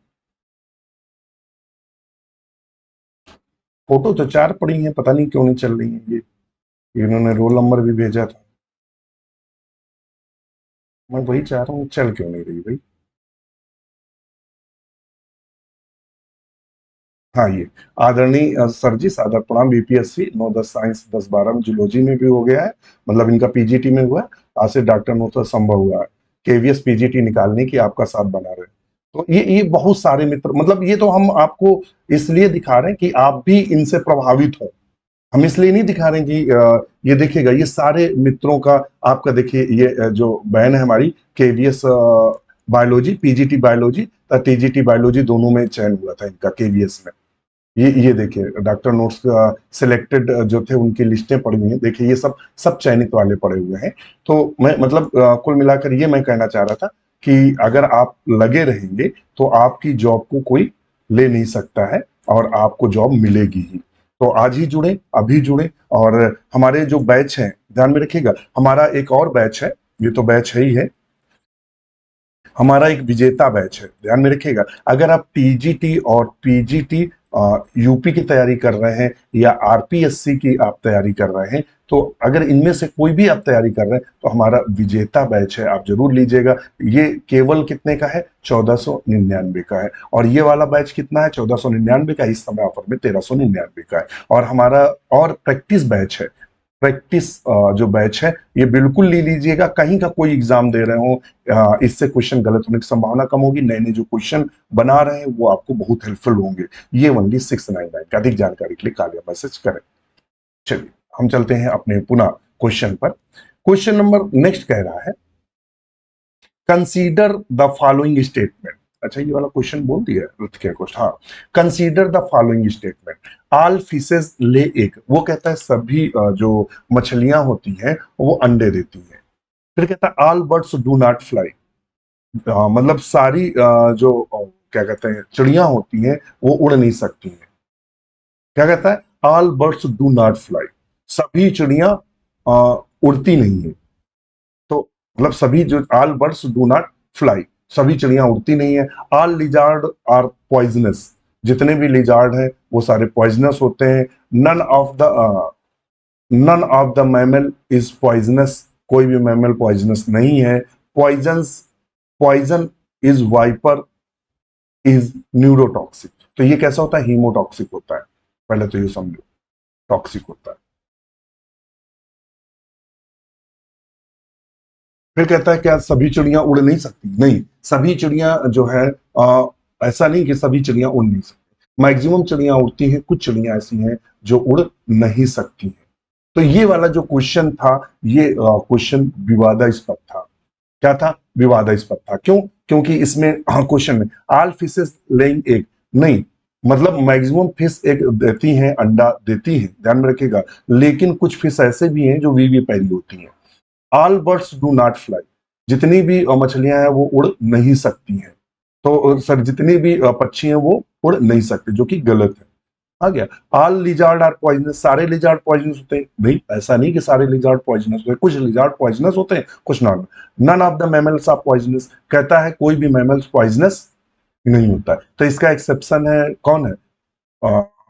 फोटो तो चार पड़ी हैं, पता नहीं क्यों नहीं चल रही है ये इन्होंने रोल नंबर भी भेजा था। मैं वही चाह रहा हूँ, चल क्यों नहीं रही भाई। हाँ, ये आदरणीय सर जी, सादर प्रणाम। बीपीएससी 9-10 साइंस 10-12 में जूलॉजी में भी हो गया है, मतलब इनका पीजीटी में हुआ है। आज से डॉक्टर नो तो संभव हुआ है, केवीएस पीजीटी निकालने की आपका साथ बना रहे। तो ये बहुत सारे मित्र, मतलब ये तो हम आपको इसलिए दिखा रहे हैं कि आप भी इनसे प्रभावित हो। हम इसलिए नहीं दिखा रहे हैं कि ये देखिएगा, ये सारे मित्रों का आपका देखिए, ये जो बहन है हमारी, KVS biology, PGT biology, TGT biology दोनों में चयन हुआ था इनका केवीएस में। ये देखिए डॉक्टर नोट्स सिलेक्टेड जो थे उनकी लिस्टें पड़ी हुई हैं, देखिए ये सब सब चयनित वाले पड़े हुए हैं। तो मैं मतलब कुल मिलाकर ये मैं कहना चाह रहा था कि अगर आप लगे रहेंगे तो आपकी जॉब को कोई ले नहीं सकता है, और आपको जॉब मिलेगी ही। तो आज ही जुड़े, अभी जुड़े। और हमारे जो बैच हैं, ध्यान में रखिएगा, हमारा एक और बैच है, ये तो बैच है ही है, हमारा एक विजेता बैच है, ध्यान में रखिएगा। अगर आप टीजीटी और पीजीटी यूपी की तैयारी कर रहे हैं या आरपीएससी की आप तैयारी कर रहे हैं, तो अगर इनमें से कोई भी आप तैयारी कर रहे हैं, तो हमारा विजेता बैच है, आप जरूर लीजिएगा। ये केवल कितने का है? 1499 का है। और ये वाला बैच कितना है? 1499 का। इस समय ऑफर में 1399 का है। और हमारा और प्रैक्टिस बैच है, प्रैक्टिस जो बैच है, ये बिल्कुल ले लीजिएगा। कहीं का कोई एग्जाम दे रहे हो, इससे क्वेश्चन गलत होने की संभावना कम होगी, नए नए जो क्वेश्चन बना रहे हैं वो आपको बहुत हेल्पफुल होंगे। ये ओनली 699 का। अधिक जानकारी के लिए कॉल या मैसेज करें। चलिए हम चलते हैं अपने पुनः क्वेश्चन पर। क्वेश्चन नंबर नेक्स्ट कह रहा है, कंसीडर द फॉलोइंग स्टेटमेंट। अच्छा, ये वाला क्वेश्चन बोल दिया क्वेश्चन। हाँ, consider the following statement, all fishes ले एग। वो कहता है सभी जो मछलियां होती हैं वो अंडे देती हैं। फिर कहता है all birds do not fly, मतलब सारी जो क्या कहते हैं चिड़ियां होती हैं वो उड़ नहीं सकती हैं। क्या कहता है? All birds do not fly, सभी चिड़ियां उड़ती नहीं है। तो मतलब सभी जो all birds do not fly, सभी चिड़ियां उड़ती नहीं है। ऑल लिजार्ड आर पॉइजनस, जितने भी लिजार्ड हैं वो सारे पॉइजनस होते हैं। None of the mammal is poisonous, कोई भी मैमल पॉइजनस नहीं है। Poison is viper is neurotoxic, तो ये कैसा होता है, हीमोटॉक्सिक होता है, पहले तो ये समझो, टॉक्सिक होता है। फिर कहता है क्या सभी चिड़ियां उड़ नहीं सकती? नहीं, सभी चिड़ियां जो है ऐसा नहीं कि सभी चिड़ियां उड़ नहीं सकती, मैक्सिमम चिड़ियां उड़ती हैं, कुछ चिड़ियां ऐसी हैं जो उड़ नहीं सकती हैं। तो ये वाला जो क्वेश्चन था, ये क्वेश्चन विवादास्पद था। क्या था? विवादास्पद था। क्यों? क्योंकि इसमें क्वेश्चन में ऑल फिशेस लेइंग एग, नहीं, मतलब मैक्सिमम फिश एक देती हैं, अंडा देती हैं, ध्यान में रखिएगा, लेकिन कुछ फिश ऐसे भी हैं जो विविपैरी होती हैं। All birds do not fly, जितनी भी मछलियां हैं वो उड़ नहीं सकती हैं। तो सर जितनी भी पक्षी हैं वो उड़ नहीं सकते, जो कि गलत है। आ गया। ऑल लिजार्ड आर पॉइजनस, सारे लिजार्ड पॉइजनस होते हैं? नहीं, ऐसा नहीं कि सारे लिजार्ड पॉइजनस होते हैं, कुछ लिजार्ड पॉइजनस होते हैं, कुछ none. None of the mammals are poisonous, कहता है कोई भी मैमल्स पॉइजनस नहीं होता है। तो इसका एक्सेप्शन है, कौन है?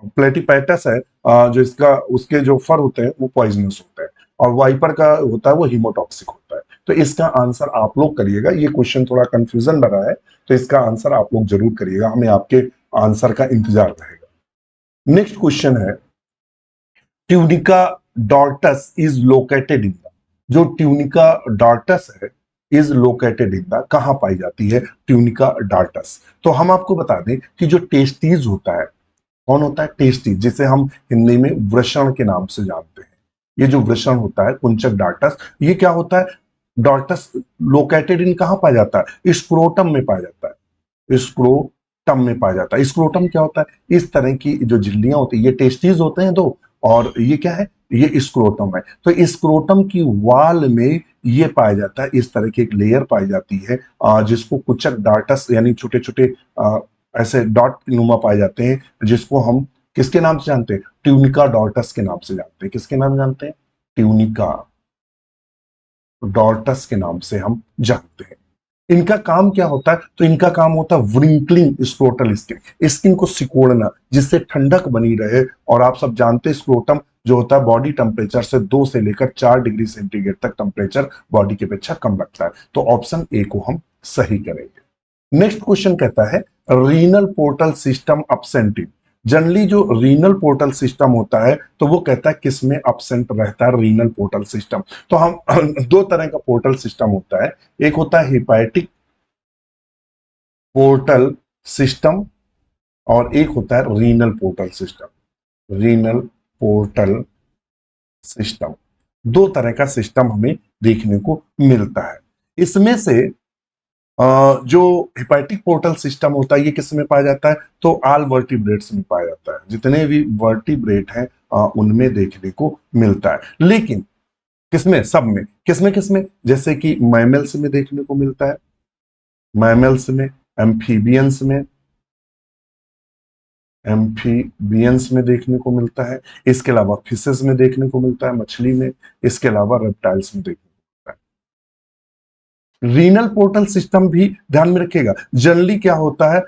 प्लेटिपैटस है, जो इसका उसके जो फर होते हैं वो पॉइजनस होते हैं, और वाइपर का होता है वो हीमोटॉक्सिक होता है। तो इसका आंसर आप लोग करिएगा, ये क्वेश्चन थोड़ा कंफ्यूजन भरा है, तो इसका आंसर आप लोग जरूर करिएगा, हमें आपके आंसर का इंतजार रहेगा। नेक्स्ट क्वेश्चन है, tunica dartos is located in the, जो ट्यूनिका डॉर्टस है इज लोकेटेड इन द, कहां पाई जाती है ट्यूनिका डॉर्टस? तो हम आपको बता दें कि जो टेस्टीज होता है, कौन होता है? टेस्टीज, जिसे हम हिंदी में वृषण के नाम से जानते हैं। ये जो वृषण होता है, कुंचक डार्टस, ये क्या होता है? डॉर्टस लोकेटेड इन, कहां पाया जाता है? स्क्रोटम में पाया जाता है, स्क्रोटम में पाया जाता है। स्क्रोटम क्या होता है? इस तरह की जो झिल्लियां होती है, ये टेस्टीज होते हैं दो, और ये क्या है? ये स्क्रोटम है। तो स्क्रोटम की वाल में ये पाया जाता है, इस तरह की एक लेयर पाई जाती है, जिसको कुचक डार्टस, यानी छोटे छोटे ऐसे डॉट नुमा पाए जाते हैं, जिसको हम किसके नाम से जानते हैं? ट्यूनिका डॉर्टस के नाम से जानते हैं। किसके नाम जानते हैं? ट्यूनिका डॉर्टस के नाम से हम जानते हैं। इनका काम क्या होता है? तो इनका काम होता है व्रिंकलिंग स्क्रोटल स्किन, स्किन को सिकोड़ना, जिससे ठंडक बनी रहे। और आप सब जानते हैं स्क्रोटम जो होता है बॉडी टेम्परेचर से 2 से लेकर 4 डिग्री सेंटीग्रेड तक टेम्परेचर बॉडी के अपेक्षा कम रखता है। तो ऑप्शन ए को हम सही करेंगे। नेक्स्ट क्वेश्चन कहता है, रीनल पोर्टल सिस्टम अपसेंटिव, जनरली जो रीनल पोर्टल सिस्टम होता है तो वो कहता है किसमें अपसेंट रहता है रीनल पोर्टल सिस्टम? तो हम दो तरह का पोर्टल सिस्टम होता है, एक होता है हिपैटिक पोर्टल सिस्टम, और एक होता है renal portal system. Renal portal system, दो तरह का सिस्टम हमें देखने को मिलता है। इसमें से जो हिपैटिक पोर्टल सिस्टम होता है ये किस में पाया जाता है? तो ऑल वर्टिब्रेट्स में पाया जाता है, जितने भी वर्टिब्रेट हैं उनमें देखने को मिलता है। लेकिन किसमें? सब में। किसमें किसमें? जैसे कि मैमल्स में देखने को मिलता है, मैमल्स में, एम्फीबियंस में, एम्फीबियंस में देखने को मिलता है, इसके अलावा फिशेस में देखने को मिलता है, मछली में, इसके अलावा रेप्टाइल्स में देखने को मिलता है। रीनल पोर्टल सिस्टम भी ध्यान में रखिएगा, जनरली क्या होता है,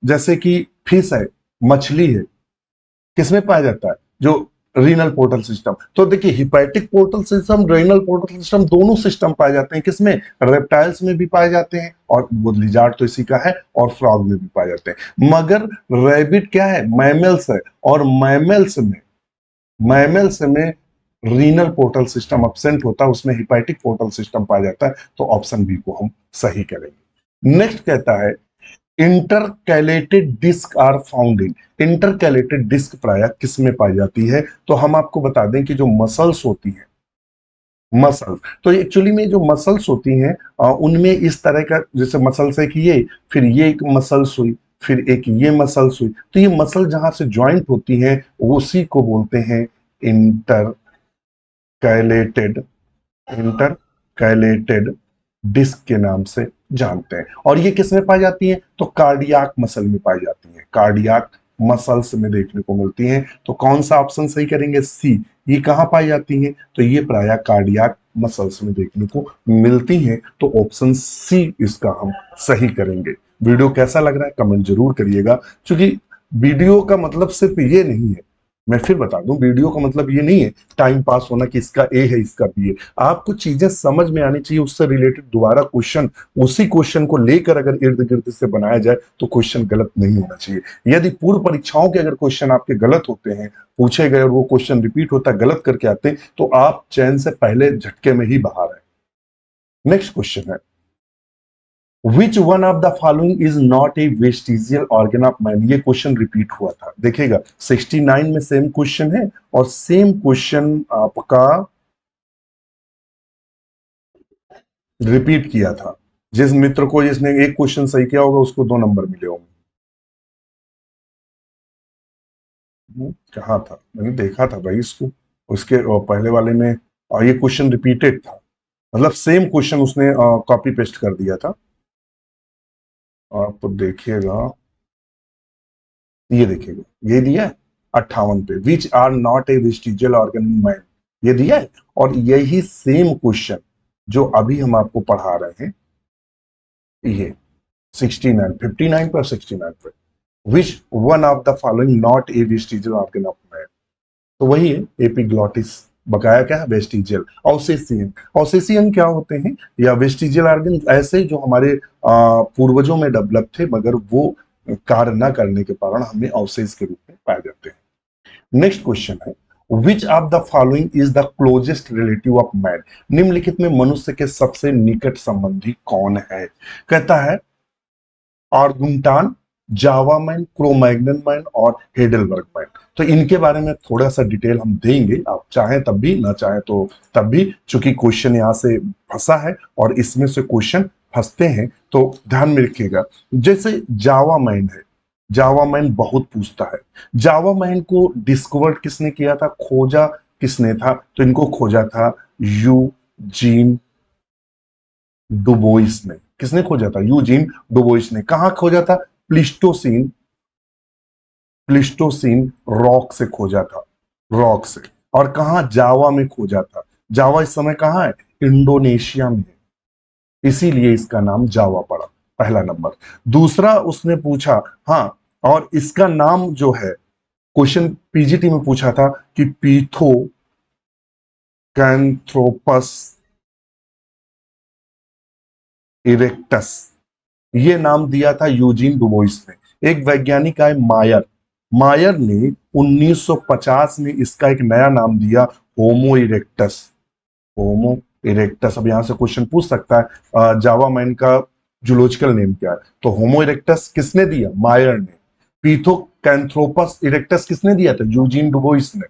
जैसे कि फिश है, मछली है, किसमें पाया जाता है? जो रीनल पोर्टल सिस्टम। तो देखिए hepatic portal system, renal portal system, दोनों सिस्टम पाए जाते हैं किसमें? रेप्टाइल्स में भी पाए जाते हैं, और वो लिजार्ड तो इसी का है, और फ्रॉग में भी पाए जाते हैं। मगर रैबिट क्या है? मैमल्स है, और मैमल्स में रीनल पोर्टल सिस्टम एब्सेंट होता है, उसमें हिपैटिक पोर्टल सिस्टम पाया जाता है। तो ऑप्शन बी को हम सही करेंगे। नेक्स्ट कहता है, intercalated disc are found in, intercalated disc प्राय किस में पाई जाती है? तो हम आपको बता दें कि जो मसल्स होती हैं, मसल, तो एक्चुअली में जो मसल्स होती हैं उनमें इस तरह का, जैसे मसल्स है कि ये, फिर ये एक मसल्स हुई, फिर एक ये मसल्स हुई, तो ये मसल जहां से ज्वाइंट होती हैं उसी को बोलते हैं इंटरकैलेटेड, इंटरकैलेटेड डिस्क के नाम से जानते हैं। और ये किस में पाई जाती हैं? तो कार्डियाक मसल में पाई जाती हैं, कार्डियाक मसल्स में देखने को मिलती हैं। तो कौन सा ऑप्शन सही करेंगे? सी। ये कहां पाई जाती हैं? तो ये प्राय कार्डियाक मसल्स में देखने को मिलती हैं। तो ऑप्शन सी इसका हम सही करेंगे। वीडियो कैसा लग रहा है कमेंट जरूर करिएगा, क्योंकि वीडियो का मतलब सिर्फ ये नहीं है, मैं फिर बता दूं, वीडियो का मतलब ये नहीं है टाइम पास होना कि इसका ए है इसका बी है। आपको चीजें समझ में आनी चाहिए, उससे रिलेटेड दोबारा क्वेश्चन, उसी क्वेश्चन को लेकर अगर इर्द गिर्द से बनाया जाए तो क्वेश्चन गलत नहीं होना चाहिए। यदि पूर्व परीक्षाओं के अगर क्वेश्चन आपके गलत होते हैं, पूछे गए और वो क्वेश्चन रिपीट होता है, गलत करके आते हैं, तो आप चैन से पहले झटके में ही बाहर है। नेक्स्ट क्वेश्चन है, Which one of the following is not a vestigial organ of man? ये क्वेश्चन रिपीट हुआ था, देखिएगा 69 में सेम क्वेश्चन है और सेम क्वेश्चन आपका रिपीट किया था। जिस मित्र को जिसने एक क्वेश्चन सही किया होगा उसको 2 नंबर मिले होंगे। कहा था, मैंने देखा था भाई इसको, उसके पहले वाले में ये क्वेश्चन रिपीटेड था, मतलब सेम क्वेश्चन उसने कॉपी पेस्ट कर दिया था। आप देखिएगा, ये देखिएगा, ये दिया है 58 पे, which are not a vestigial organ in man, ये दिया है। और यही सेम क्वेश्चन जो अभी हम आपको पढ़ा रहे हैं, ये 69, 59 पर 69 पर, which one of the following not a vestigial organ of man, तो वही है एपिग्लॉटिस। बकाया क्या है, वेस्टिजियल। ऑसेसियन, ऑसेसियन क्या होते हैं, या वेस्टिजियल ऑर्गन ऐसे जो हमारे पूर्वजों में डेवलप थे, मगर वो कार्य न करने के कारण हमें अवशेष के रूप में पाए जाते हैं। नेक्स्ट क्वेश्चन है, which of the following is the closest relative of man? निम्नलिखित में मनुष्य के सबसे निकट संबंधी कौन है? कहता है ऑर्गुंटान, जावा मैन, क्रो-मैग्नन मैन और हेडलबर्ग मैन। तो इनके बारे में थोड़ा सा डिटेल हम देंगे, आप चाहें तब भी, ना चाहें तो तब भी, चूंकि क्वेश्चन यहां से फंसा है और इसमें से क्वेश्चन फंसते हैं, तो ध्यान में रखिएगा। जैसे जावा मैन है, जावा मैन बहुत पूछता है। जावा मैन को डिस्कवर किसने किया था, खोजा किसने था? तो इनको खोजा था यूजीन डुबोइस ने। किसने खोजा था? यूजीन डुबोइस ने। कहां खोजा था? प्लिस्टोसीन, प्लिस्टोसीन रॉक से खोजा था, रॉक से। और कहा? जावा में खोजा था। जावा इस समय कहां है? इंडोनेशिया में है, इसीलिए इसका नाम जावा पड़ा, पहला नंबर। दूसरा उसने पूछा, हाँ, और इसका नाम जो है, क्वेश्चन पीजीटी में पूछा था कि पीथो कैंथ्रोपस इरेक्टस, ये नाम दिया था यूजीन डुबोइस ने। एक वैज्ञानिक आए मायर, मायर ने 1950 में इसका एक नया नाम दिया, होमो इरेक्टस, होमो इरेक्टस। अब यहां से क्वेश्चन पूछ सकता है जावा मैन का जूलॉजिकल नेम क्या है? तो होमो इरेक्टस किसने दिया? मायर ने। पिथोकैंथ्रोपस इरेक्टस किसने दिया था? यूजीन डुबोइस ने।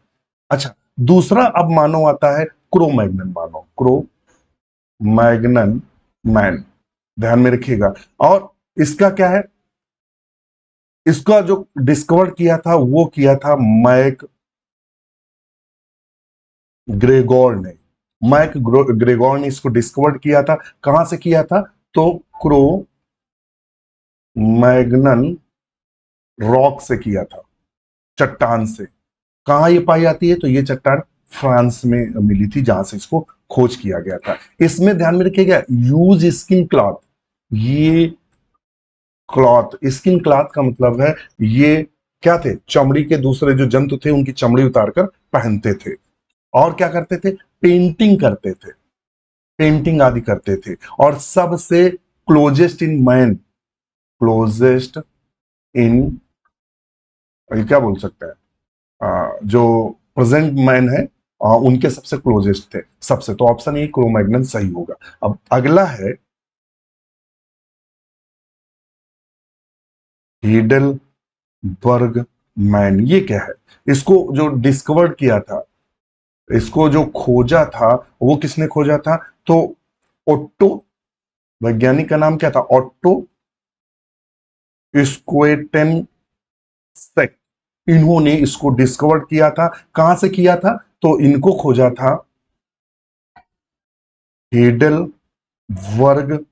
अच्छा, दूसरा अब मानो आता है क्रो-मैग्नन मानो, क्रो-मैग्नन मैन, ध्यान में रखिएगा। और इसका क्या है, इसका जो डिस्कवर किया था वो किया था मैक ग्रेगोर ने। मैक ग्रेगोर ने इसको डिस्कवर किया था। कहां से किया था? तो क्रो मैग्नन रॉक से किया था, चट्टान से। कहां ये पाई जाती है? तो ये चट्टान फ्रांस में मिली थी, जहां से इसको खोज किया गया था। इसमें ध्यान में रखिएगा, यूज स्किन क्लॉथ, ये क्लॉथ, स्किन क्लॉथ का मतलब है ये क्या थे? चमड़ी के दूसरे जो जंतु थे उनकी चमड़ी उतारकर पहनते थे। और क्या करते थे? पेंटिंग करते थे, पेंटिंग आदि करते थे। और सबसे closest in man, closest in, क्या बोल सकते हैं, जो प्रेजेंट मैन है, उनके सबसे क्लोजेस्ट थे, सबसे। तो ऑप्शन ए क्रो-मैग्नन सही होगा। अब अगला है हीडलबर्ग मैन। ये क्या है? इसको जो डिस्कवर किया था, इसको जो खोजा था, वो किसने खोजा था? तो ओट्टो, वैज्ञानिक का नाम क्या था? ऑट्टो स्क्वेटेनसेक, इन्होंने इसको डिस्कवर किया था। कहां से किया था? तो इनको खोजा था हीडलबर्ग,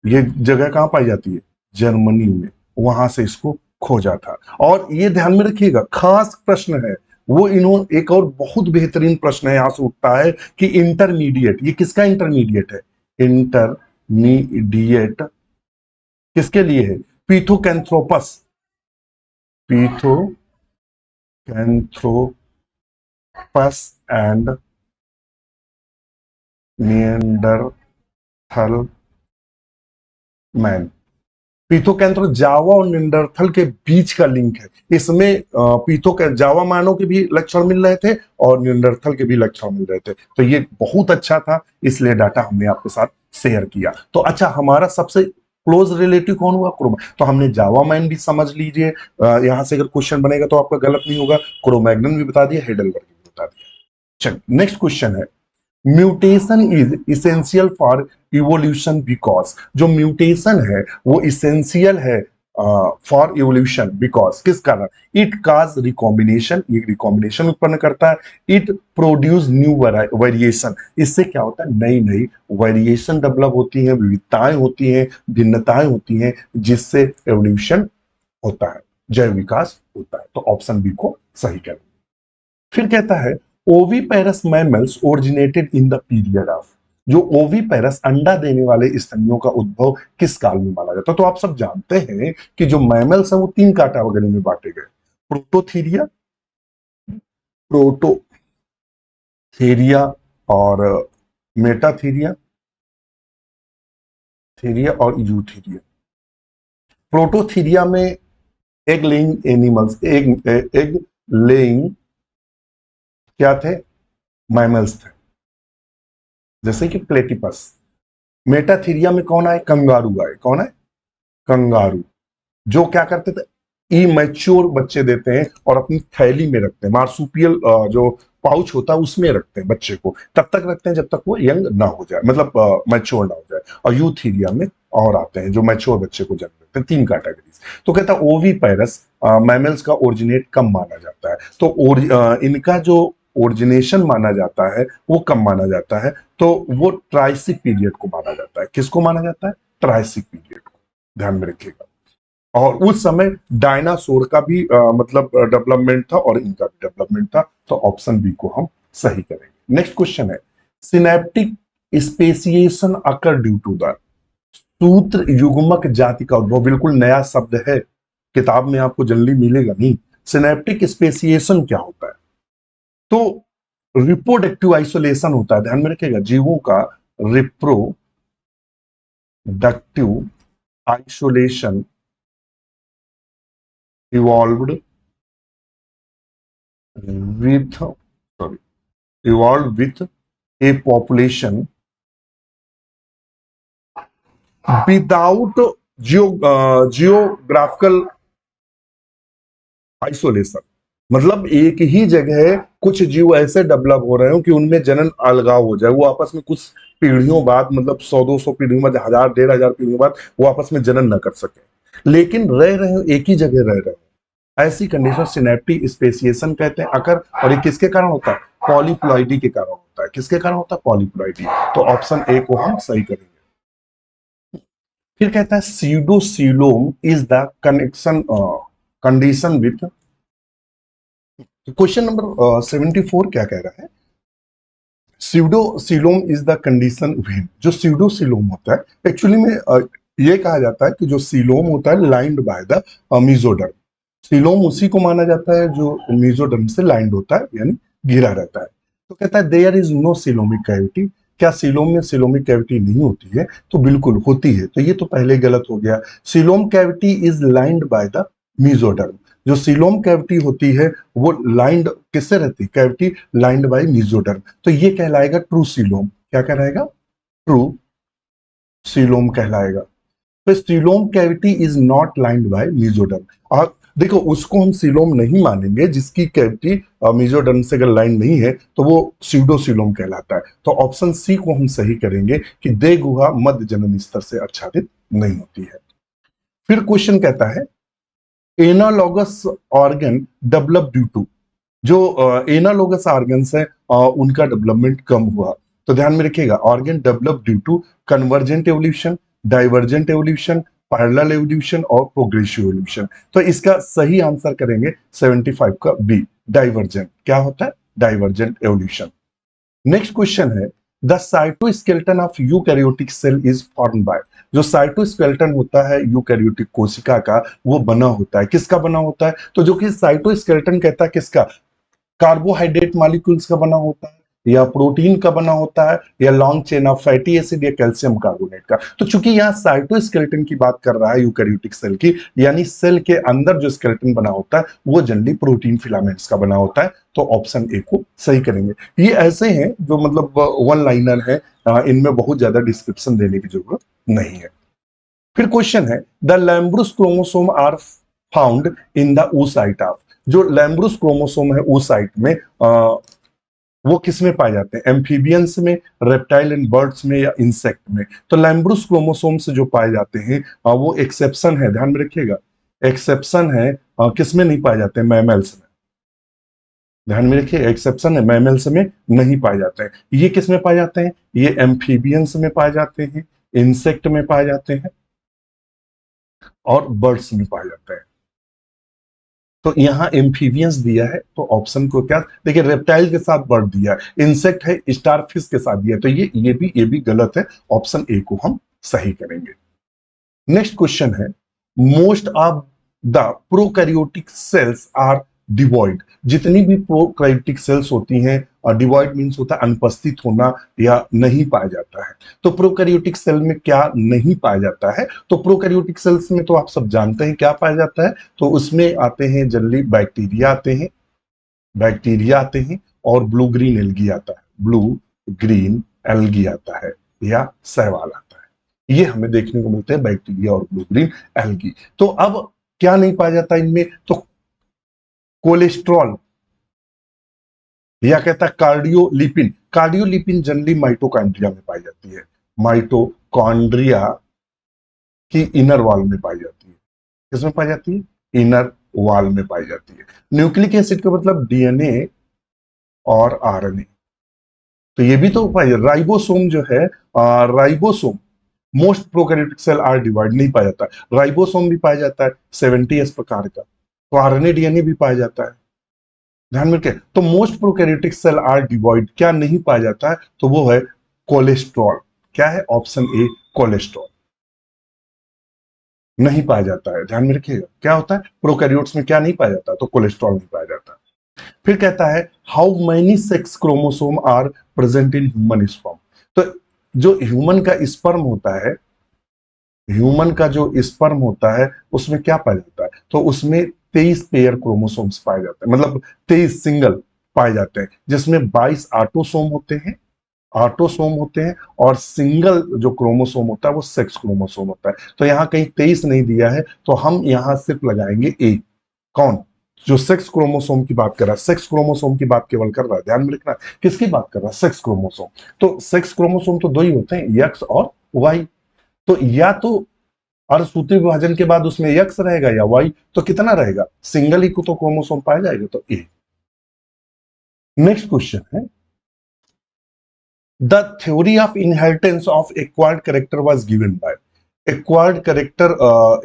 ये जगह कहां पाई जाती है? जर्मनी में, वहां से इसको खोजा था। और ये ध्यान में रखिएगा, खास प्रश्न है, वो इन्होंने एक और बहुत बेहतरीन प्रश्न है यहां से उठता है कि इंटरमीडिएट, ये किसका इंटरमीडिएट है? इंटरमीडिएट किसके लिए है? पिथोकैंथ्रोपस, पिथोकैंथ्रोपस एंड निएंडरथल मैन। पिथोकैंथ्रो जावा और निएंडरथल के बीच का लिंक है। इसमें जावा मानव के भी लक्षण मिल रहे थे और निएंडरथल के भी लक्षण मिल रहे थे, तो ये बहुत अच्छा था, इसलिए डाटा हमने आपके साथ शेयर किया। तो अच्छा, हमारा सबसे क्लोज रिलेटिव कौन हुआ? तो हमने जावा मैन भी समझ लीजिए, यहां से अगर क्वेश्चन बनेगा तो आपका गलत नहीं होगा। क्रोमैग्नन भी बता दिया, हेडलबर्ग भी बता दिया। चल नेक्स्ट क्वेश्चन है, mutation is essential for evolution because. जो म्यूटेशन है वो इसेंशियल है फॉर इवोल्यूशन बिकॉज, किस कारण? इट काज रिकॉम्बिनेशन, ये रिकॉम्बिनेशन उत्पन्न करता है। इट प्रोड्यूस न्यू वेरिएशन, इससे क्या होता है? नई नई वेरिएशन डेवलप होती है, विविधताएं होती हैं, भिन्नताएं होती हैं, जिससे एवोल्यूशन होता है, जैव विकास होता है। तो ऑप्शन बी को सही करें। फिर कहता है oviparous mammals originated in the period of. जो ओविपेरस अंडा देने वाले स्तनियों का उद्भव किस काल में माना जाता है? तो आप सब जानते हैं कि जो मैमल्स हैं वो 3 कैटेगरी में बांटे गए, प्रोटोथीरिया, प्रोटोथीरिया और मेटाथीरिया, थीरिया और यूथीरिया। प्रोटोथीरिया में egg laying animals, egg laying क्या थे? मैमल्स थे, जैसे कि प्लेटिपस। मेटाथीरिया में कौन आए? कंगारू आए। कौन है? कंगारू, जो क्या करते थे? इमैच्योर बच्चे देते हैं और अपनी थैली में रखते हैं, मार्सुपियल जो पाउच होता है उसमें रखते हैं बच्चे को, तब तक रखते हैं जब तक वो यंग ना हो जाए, मतलब मैच्योर ना हो जाए। और यूथीरिया में और आते हैं जो मैच्योर बच्चे को जन्म देते हैं। 3 कैटेगरीज। तो कहता है ओविपेरस मैमल्स का ओरिजिनेट कम माना जाता है। तो इनका जो ओरिजिनेशन माना जाता है वो कम माना जाता है, तो वो ट्राइसिक पीरियड को माना जाता है। किसको माना जाता है? ट्राइसिक पीरियड को, ध्यान में रखिएगा। और उस समय डायनासोर का भी मतलब डेवलपमेंट था और इनका भी डेवलपमेंट था, तो ऑप्शन बी को हम सही करेंगे। नेक्स्ट क्वेश्चन है, synaptic speciation occur due to the. सूत्र युग्मक जाति का उद्भव, बिल्कुल नया शब्द है, किताब में आपको जल्दी मिलेगा नहीं। सिनेप्टिक स्पेसिएशन क्या होता है? तो रिप्रोडक्टिव आइसोलेशन होता है, ध्यान में रखिएगा, जीवों का reproductive isolation evolved with a population without geographical isolation। मतलब एक ही जगह कुछ जीव ऐसे डेवलप हो रहे हो कि उनमें जनन अलगाव हो जाए, वो आपस में कुछ पीढ़ियों बाद, मतलब 100-200 पीढ़ियों बाद, 1000-1500 पीढ़ियों बाद वो आपस में जनन न कर सके, लेकिन रह रहे हो, एक ही जगह रह रहे हो, ऐसी कंडीशन सिनेप्टिक स्पेसिएशन कहते हैं। अगर, और ये किसके कारण होता है? पॉलीप्लॉइडी के कारण होता है। किसके कारण होता है? पॉलीप्लॉइडी। तो ऑप्शन ए को हम सही करेंगे। फिर कहता है pseudocoelom is the connection condition with. Question number 74 क्या कह रहा है? Pseudocoelom is the condition when. जो सीडोसीलोम होता है, एक्चुअली में ये कहा जाता है कि जो सीलोम होता है lined by the mesoderm. Coelom उसी को माना जाता है जो मेसोडर्म से लाइंड होता है, यानी घिरा रहता है। तो कहता है there is no coelomic cavity. क्या सीलोम में सीलोमिक कैविटी नहीं होती है? तो बिल्कुल होती है। तो ये तो पहले गलत हो गया। Coelom cavity is lined by the mesoderm. जो सीलोम कैविटी होती है वो लाइंड किससे रहती है? Cavity lined by mesoderm. तो ये कहलाएगा ट्रू सीलोम। क्या कहलाएगा? ट्रू सीलोम कहलाएगा। तो coelom cavity is not lined by mesoderm. और देखो, उसको हम सीलोम नहीं मानेंगे जिसकी कैविटी मेसोडर्म से अगर लाइन नहीं है, तो वो सीडोसीलोम कहलाता है। तो ऑप्शन सी को हम सही करेंगे कि दे गुहा मध्य जनन स्तर से आच्छादित नहीं होती है। फिर क्वेश्चन कहता है analogous organ develop due to. जो एनालॉगस ऑर्गन्स है उनका डेवलपमेंट कम हुआ। तो ध्यान में रखिएगा, organ develop due to convergent evolution, divergent evolution, parallel evolution और प्रोग्रेसिव एवोल्यूशन। तो इसका सही आंसर करेंगे 75 का बी, डाइवर्जेंट। क्या होता है? Divergent evolution. नेक्स्ट क्वेश्चन है, the cytoskeleton of eukaryotic cell is formed by. जो साइटोस्केलेटन होता है यूकैरियोटिक कोशिका का, वो बना होता है, किसका बना होता है? तो जो कि साइटोस्केलेटन कहता है किसका? कार्बोहाइड्रेट मॉलिक्यूल्स का बना होता है, या प्रोटीन का बना होता है, या long chain of fatty acid, या कैल्शियम कार्बोनेट का। तो चूंकि यहाँ साइटोस्केलेटन की बात कर रहा है यूकैरियोटिक सेल की, यानी सेल के अंदर जो स्केलेटन बना होता है वो जनरली प्रोटीन फिलामेंट्स का बना होता है। तो ऑप्शन ए को सही करेंगे। ये ऐसे हैं जो मतलब वन लाइनर है, इनमें बहुत ज्यादा डिस्क्रिप्शन देने की जरूरत नहीं है। फिर क्वेश्चन है, the lampbrush chromosome are found in the oocyte of. जो लैम्ब्रुस क्रोमोसोम है oocyte में, वो किस में पाए जाते हैं? एम्फीबियंस में, रेप्टाइल एंड बर्ड्स में, या इंसेक्ट में? तो लैम्ब्रुस क्रोमोसोम से जो पाए जाते हैं वो एक्सेप्शन है, ध्यान में रखिएगा, एक्सेप्शन है। किस में नहीं पाए जाते हैं? मैमल्स में। ध्यान में रखिए, एक्सेप्शन है, मैमल्स में नहीं पाए जाते हैं। ये किस में पाए जाते हैं? ये एम्फीबियंस में पाए जाते हैं, इंसेक्ट में पाए जाते हैं, और बर्ड्स में पाए जाते हैं। तो यहां एम्फीबियंस दिया है, तो ऑप्शन को क्या देखिए, रेप्टाइल के साथ बर्ड दिया है, इंसेक्ट है, स्टारफिश के साथ दिया है, तो ये भी गलत है। ऑप्शन ए को हम सही करेंगे। नेक्स्ट क्वेश्चन है, most of the prokaryotic cells are devoid. जितनी भी प्रोकैरियोटिक सेल्स होती हैं, डिवॉइड मींस होता है अनुपस्थित होना या नहीं पाया जाता है। तो प्रोकैरियोटिक सेल में क्या नहीं पाया जाता है? तो प्रोकैरियोटिक सेल्स में तो आप सब जानते हैं क्या पाया जाता है। तो उसमें आते हैं जनरली बैक्टीरिया आते हैं, बैक्टीरिया आते हैं, और ब्लू ग्रीन एल्गी आता है, ब्लू ग्रीन एल्गी आता है, या शैवाल आता है। ये हमें देखने को मिलते हैं, बैक्टीरिया और ब्लू ग्रीन एल्गी। तो अब क्या नहीं पाया जाता इनमें? तो कोलेस्ट्रॉल, या कहता है कार्डियोलिपिन। कार्डियोलिपिन जनरली माइटोकॉन्ड्रिया में पाई जाती है, माइटोकॉन्ड्रिया की इनर वॉल में पाई जाती है। किसमें पाई जाती है? इनर वॉल में पाई जाती है। न्यूक्लिक एसिड का मतलब डीएनए और आरएनए। तो ये भी तो पाई, राइबोसोम जो है, ribosome, most prokaryotic cell are devoid नहीं पाया जाता है। राइबोसोम भी पाया जाता है 70s प्रकार का, तो आरएनए डीएनए भी पाया जाता है, ध्यान में रखें। तो most prokaryotic cell are devoid, क्या नहीं पाया जाता है? तो वो है कोलेस्ट्रॉल। क्या है? ऑप्शन ए, कोलेस्ट्रॉल नहीं पाया जाता है, ध्यान में रखिएगा। क्या होता है प्रोकैरियोट्स में? क्या नहीं पाया जाता? तो कोलेस्ट्रॉल नहीं पाया जाता। फिर कहता है, how many sex chromosome are present in human sperm. तो जो ह्यूमन का स्पर्म होता है, ह्यूमन का जो स्पर्म होता है, उसमें क्या पाया जाता है? तो उसमें 23 पेयर क्रोमोसोम्स पाए जाते हैं, मतलब 23 सिंगल पाए जाते हैं, जिसमें 22 ऑटोसोम होते हैं, ऑटोसोम होते हैं, और सिंगल जो क्रोमोसोम होता है वो सेक्स क्रोमोसोम होता है। तो यहाँ कहीं 23 नहीं दिया है, तो हम यहाँ सिर्फ लगाएंगे ए। कौन? जो सेक्स क्रोमोसोम की बात कर रहा है, सेक्स क्रोमोसोम की बात केवल कर रहा है, ध्यान में रखना। किसकी बात कर रहा है? Sex chromosome. तो सेक्स क्रोमोसोम तो दो ही होते हैं, एक्स और वाई। तो या तो अर्धसूत्री विभाजन के बाद उसमें एक्स रहेगा या वाई, तो कितना रहेगा? सिंगल ही को तो क्रोमोसोम पाया जाएगा, तो ए। नेक्स्ट क्वेश्चन है, the theory of inheritance of acquired character was given by. Acquired character,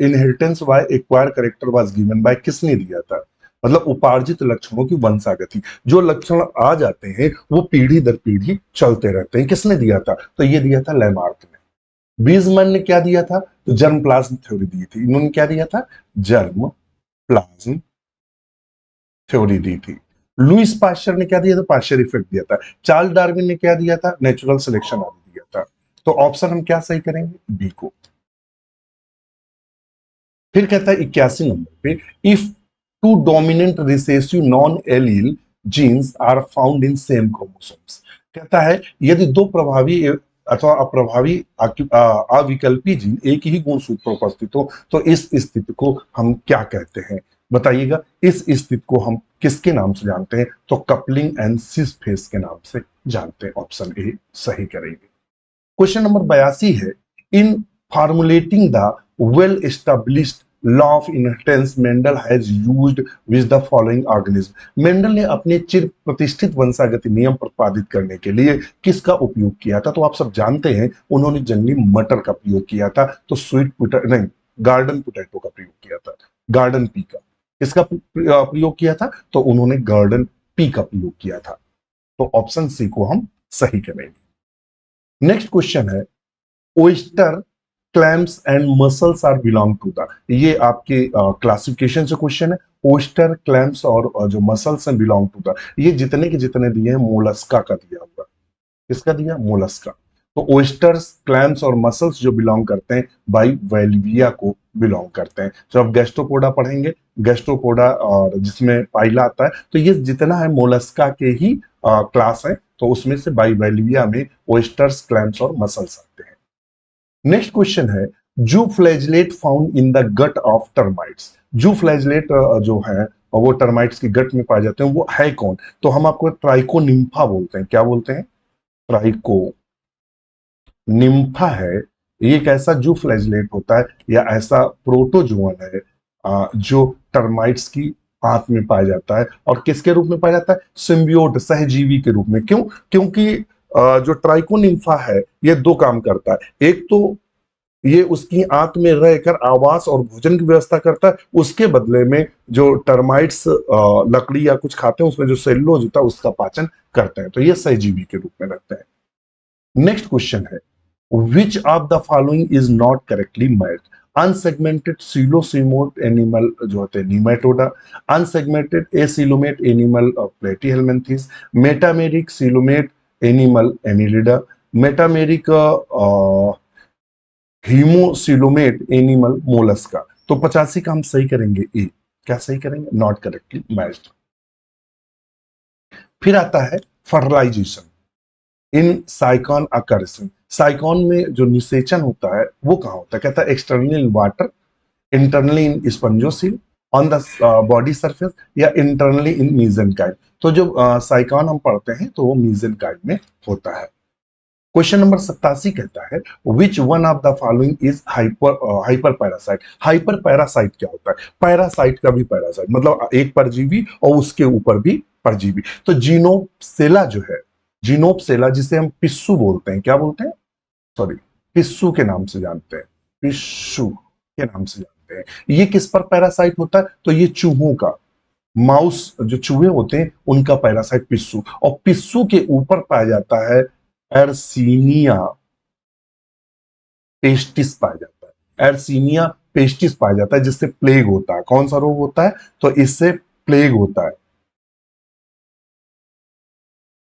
inheritance by acquired character was given by, किसने दिया था? मतलब उपार्जित लक्षणों की वंशागति, जो लक्षण आ जाते हैं वो पीढ़ी दर पीढ़ी चलते रहते हैं, किसने दिया था? तो ये दिया था लैमार्क ने। बीजमैन ने क्या दिया था? तो जर्म प्लाज्म थ्योरी दी थी। इन्होंने क्या दिया था? जर्म प्लाज्म थ्योरी दी थी। लुइस पाश्चर ने क्या दिया था? पाश्चर इफेक्ट दिया था। चार्ल्स डार्विन ने क्या दिया था? नेचुरल सिलेक्शन आदि दिया था। तो ऑप्शन हम क्या सही करेंगे? बी को। फिर कहता है 81 नंबर पे, if two dominant recessive non allele genes are found in same chromosomes. कहता है यदि दो प्रभावी अथवा अप्रभावी अविकल्पी जीन एक ही गुणसूत्र पर उपस्थित हो, तो इस स्थिति को हम क्या कहते हैं? बताइएगा। इस स्थिति को हम किसके नाम से जानते हैं? तो कपलिंग एंड सिस फेस के नाम से जानते हैं। ऑप्शन ए सही करेंगे। क्वेश्चन नंबर 82 है, in formulating the well established law of inheritance Mendel has used with the following organism. Mendel ने अपने चिर प्रतिष्ठित वंशागति नियम प्रतिपादित करने के लिए किसका उपयोग किया था? तो आप सब जानते हैं, उन्होंने जनरली मटर का प्रयोग किया था। तो स्वीट पोटैटो नहीं, गार्डन पोटैटो का प्रयोग किया था, गार्डन पी का। किसका प्रयोग किया था? तो उन्होंने गार्डन पी का प्रयोग किया था। तो ऑप्शन सी को हम सही करेंगे। नेक्स्ट क्वेश्चन है, oyster, clams and mussels are belong to the, ये आपके क्लासिफिकेशन से क्वेश्चन है। ओयस्टर, क्लैम्स और जो मसल्स हैं बिलोंग टू द, ये जितने के जितने दिए हैं मोलस्का का दिया हुआ। किसका दिया? मोलस्का। तो ओयस्टर्स, क्लैम्स और मसल्स जो बिलोंग करते हैं बाइवेल्विया को बिलोंग करते हैं। जब आप गैस्ट्रोपोडा पढ़ेंगे, गैस्ट्रोपोडा और जिसमें पाइला आता है, तो ये जितना है मोलस्का के ही क्लास है, तो उसमें से बाइवेल्विया में ओयस्टर्स, क्लैम्स और मसल्स आते हैं। नेक्स्ट क्वेश्चन है, zoo flagellate found in the gut of termites. Zoo flagellate जो है वो टर्माइट्स की गट में पाए जाते हैं, वो है कौन? तो हम आपको ट्राइकोनिम्फा बोलते हैं। क्या बोलते हैं? ट्राइको निम्फा है। ये एक ऐसा जू फ्लैजलेट होता है या ऐसा प्रोटोजोअन है जो टर्माइट्स की आंत में पाया जाता है। और किसके रूप में पाया जाता है? सिम्बियोट, सहजीवी के रूप में। क्यों? क्योंकि जो ट्राइकोनिम्फा है ये दो काम करता है। एक तो ये उसकी आंत में रहकर आवास और भोजन की व्यवस्था करता है, उसके बदले में जो टर्माइट्स लकड़ी या कुछ खाते हैं उसमें जो सेल्यूलोज होता है उसका पाचन करते हैं। तो ये सहजीवी के रूप में रहते हैं। नेक्स्ट क्वेश्चन है, which of the following is not correctly matched? Unsegmented coelomate animal जो होते हैं नीमेटोडा, unsegmented acoelomate animal platyhelminthes, metameric coelomate animal annelida, metameric hemocoelomate animal mollusca। तो 85 का हम सही करेंगे ए। क्या सही करेंगे? Not correctly matched. फिर आता है फर्टिलाइजेशन इन साइकॉन अकर्सन। साइकॉन में जो निषेचन होता है वो कहाँ होता है? कहता है externally in water, internally in spongocoel, on the body surface, या इंटरनली इन मीजेनकाइम। तो जो साइकॉन हम पढ़ते हैं तो वो मीजेनकाइम में होता है। क्वेश्चन नंबर 87 कहता है, which one of the following is hyper parasite. Hyper parasite क्या होता है? पैरासाइट का भी पैरासाइट मतलब एक परजीवी और उसके ऊपर भी परजीवी। तो जीनोपसेला जो है, जीनोपसेला जिसे हम पिस्सू बोलते हैं, क्या बोलते हैं? सॉरी, पिस्सू के नाम से जानते हैं, पिस्सू के नाम से जानते हैं। ये किस पर पैरासाइट होता है? तो ये चूहों का, माउस जो चूहे होते हैं उनका पैरासाइट पिस्सू। और पिस्सू के ऊपर पाया जाता है एर्सीनिया पेस्टिस पाया जाता है। एर्सीनिया पेस्टिस पाया जाता है जिससे प्लेग होता है। कौन सा रोग होता है? तो इससे प्लेग होता है,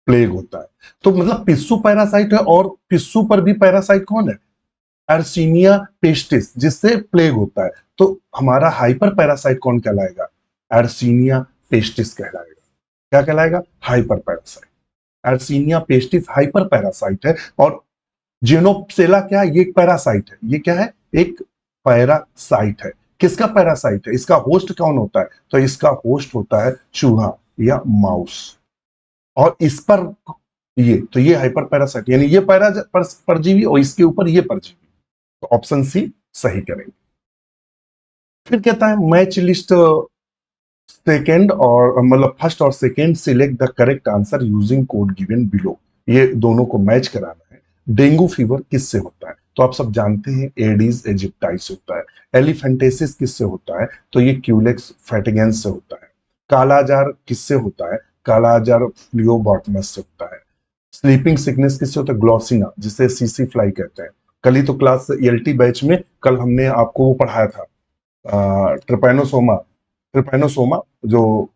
प्लेग होता है। तो मतलब पिस्सू पैरासाइट है और पिस्सू पर भी पैरासाइट कौन है? एर्सीनिया पेस्टिस, जिससे प्लेग होता है। तो हमारा हाइपर पैरासाइट कौन कहलाएगा? एर्सीनिया पेस्टिस कहलाएगा। क्या कहलाएगा? Hyper parasite. Yersinia pestis hyper parasite है। और जिनोप्सेला क्या है? ये एक पैरासाइट है। ये क्या है? एक पैरासाइट है। किसका पैरासाइट है? इसका होस्ट कौन होता है? तो इसका होस्ट होता है चूहा या माउस। और इस पर ये, तो ये हाइपर पैरासाइट यानी ये परजीवी और इसके ऊपर ये परजीवी। तो ऑप्शन सी सही करेंगे। फिर कहता है मैच लिस्ट सेकेंड और मतलब फर्स्ट और second, select the correct answer using code given below. ये दोनों को मैच कराना है। डेंगू फीवर किससे होता है? तो आप सब जानते हैं एडीज एजिप्टाइस होता है। एलिफेंटेसिस किससे होता है? तो ये क्यूलेक्स फैटिगेंस से होता है। कालाजार किससे होता है? कालाजार फ्लियोबॉटमस से होता है। स्लीपिंग सिकनेस किससे होता है? ग्लोसिना, जिसे सीसी फ्लाई कहते हैं। कल ही तो क्लास एलटी बैच में कल हमने आपको वो पढ़ाया था, ट्रिपैनोसोमा। ट्रिपैनोसोमा जो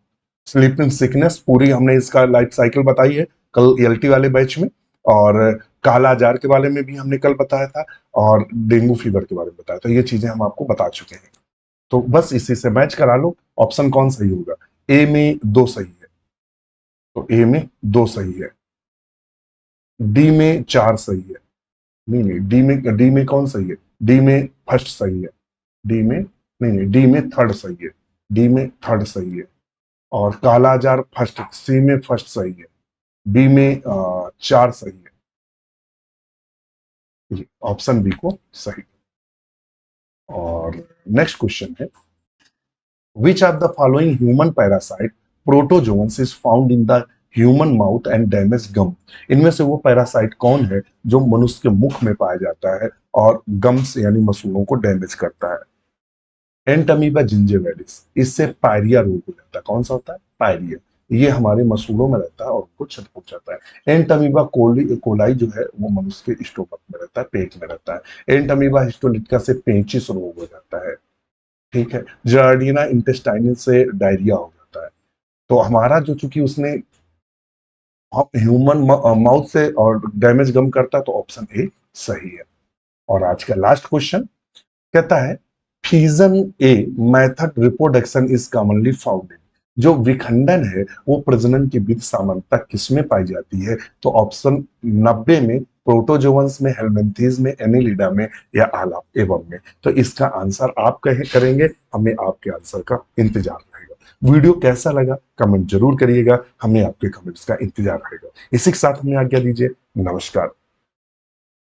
स्लीपिंग सिकनेस, पूरी हमने इसका लाइफ साइकिल बताई है कल एलटी वाले बैच में। और काला जार के बारे में भी हमने कल बताया था, और डेंगू फीवर के बारे में बताया था। ये चीजें हम आपको बता चुके हैं। तो बस इसी से मैच करा लो। ऑप्शन कौन सही होगा? ए में 2 सही है, तो ए में 2 सही है। डी में 4 सही है। नहीं नहीं, डी में कौन सही है? डी में फर्स्ट सही है। डी में नहीं, डी में थर्ड सही है। डी में थर्ड सही है। और कालाजार फर्स्ट, सी में फर्स्ट सही है। बी में 4 सही है। ऑप्शन बी को सही। और नेक्स्ट क्वेश्चन है, which are the following human parasite protozoans is found in the human mouth and damage gum. इनमें से वो पैरासाइट कौन है जो मनुष्य के मुख में पाया जाता है और गम्स यानी मसूड़ों को डैमेज करता है? एंटमीबा जिंजिविलिस, इससे पायरिया रोग हो जाता है। कौन सा होता है? पायरिया। ये हमारे मसूड़ों में रहता है और उनको छत हो जाता है। एंटमीबा कोलाई जो है वो मनुष्य के स्टोमक में रहता है, पेट में रहता है। एंटमीबा हिस्टोलिटिका से पेचिस रोग हो जाता है। ठीक है। जर्डिना इंटेस्टाइनल से डायरिया हो जाता है। तो हमारा जो, चूंकि उसने ह्यूमन माउथ से और डैमेज गम करता है, तो ऑप्शन ए सही है। और आज का लास्ट क्वेश्चन कहता है, fission a method reproduction is commonly found in. जो विखंडन है वो प्रजनन की विधि सामान्यतः किसमें पाई जाती है? तो ऑप्शन 90 में, प्रोटोजोवंस में, हेलमिंथीज में, एनिलिडा में, या आला एवं में। तो इसका आंसर आप करेंगे, हमें आपके आंसर का इंतजार रहेगा। वीडियो कैसा लगा कमेंट जरूर करिएगा, हमें आपके कमेंट्स का इंतजार रहेगा। इसी के साथ हमें आज्ञा दीजिए, नमस्कार।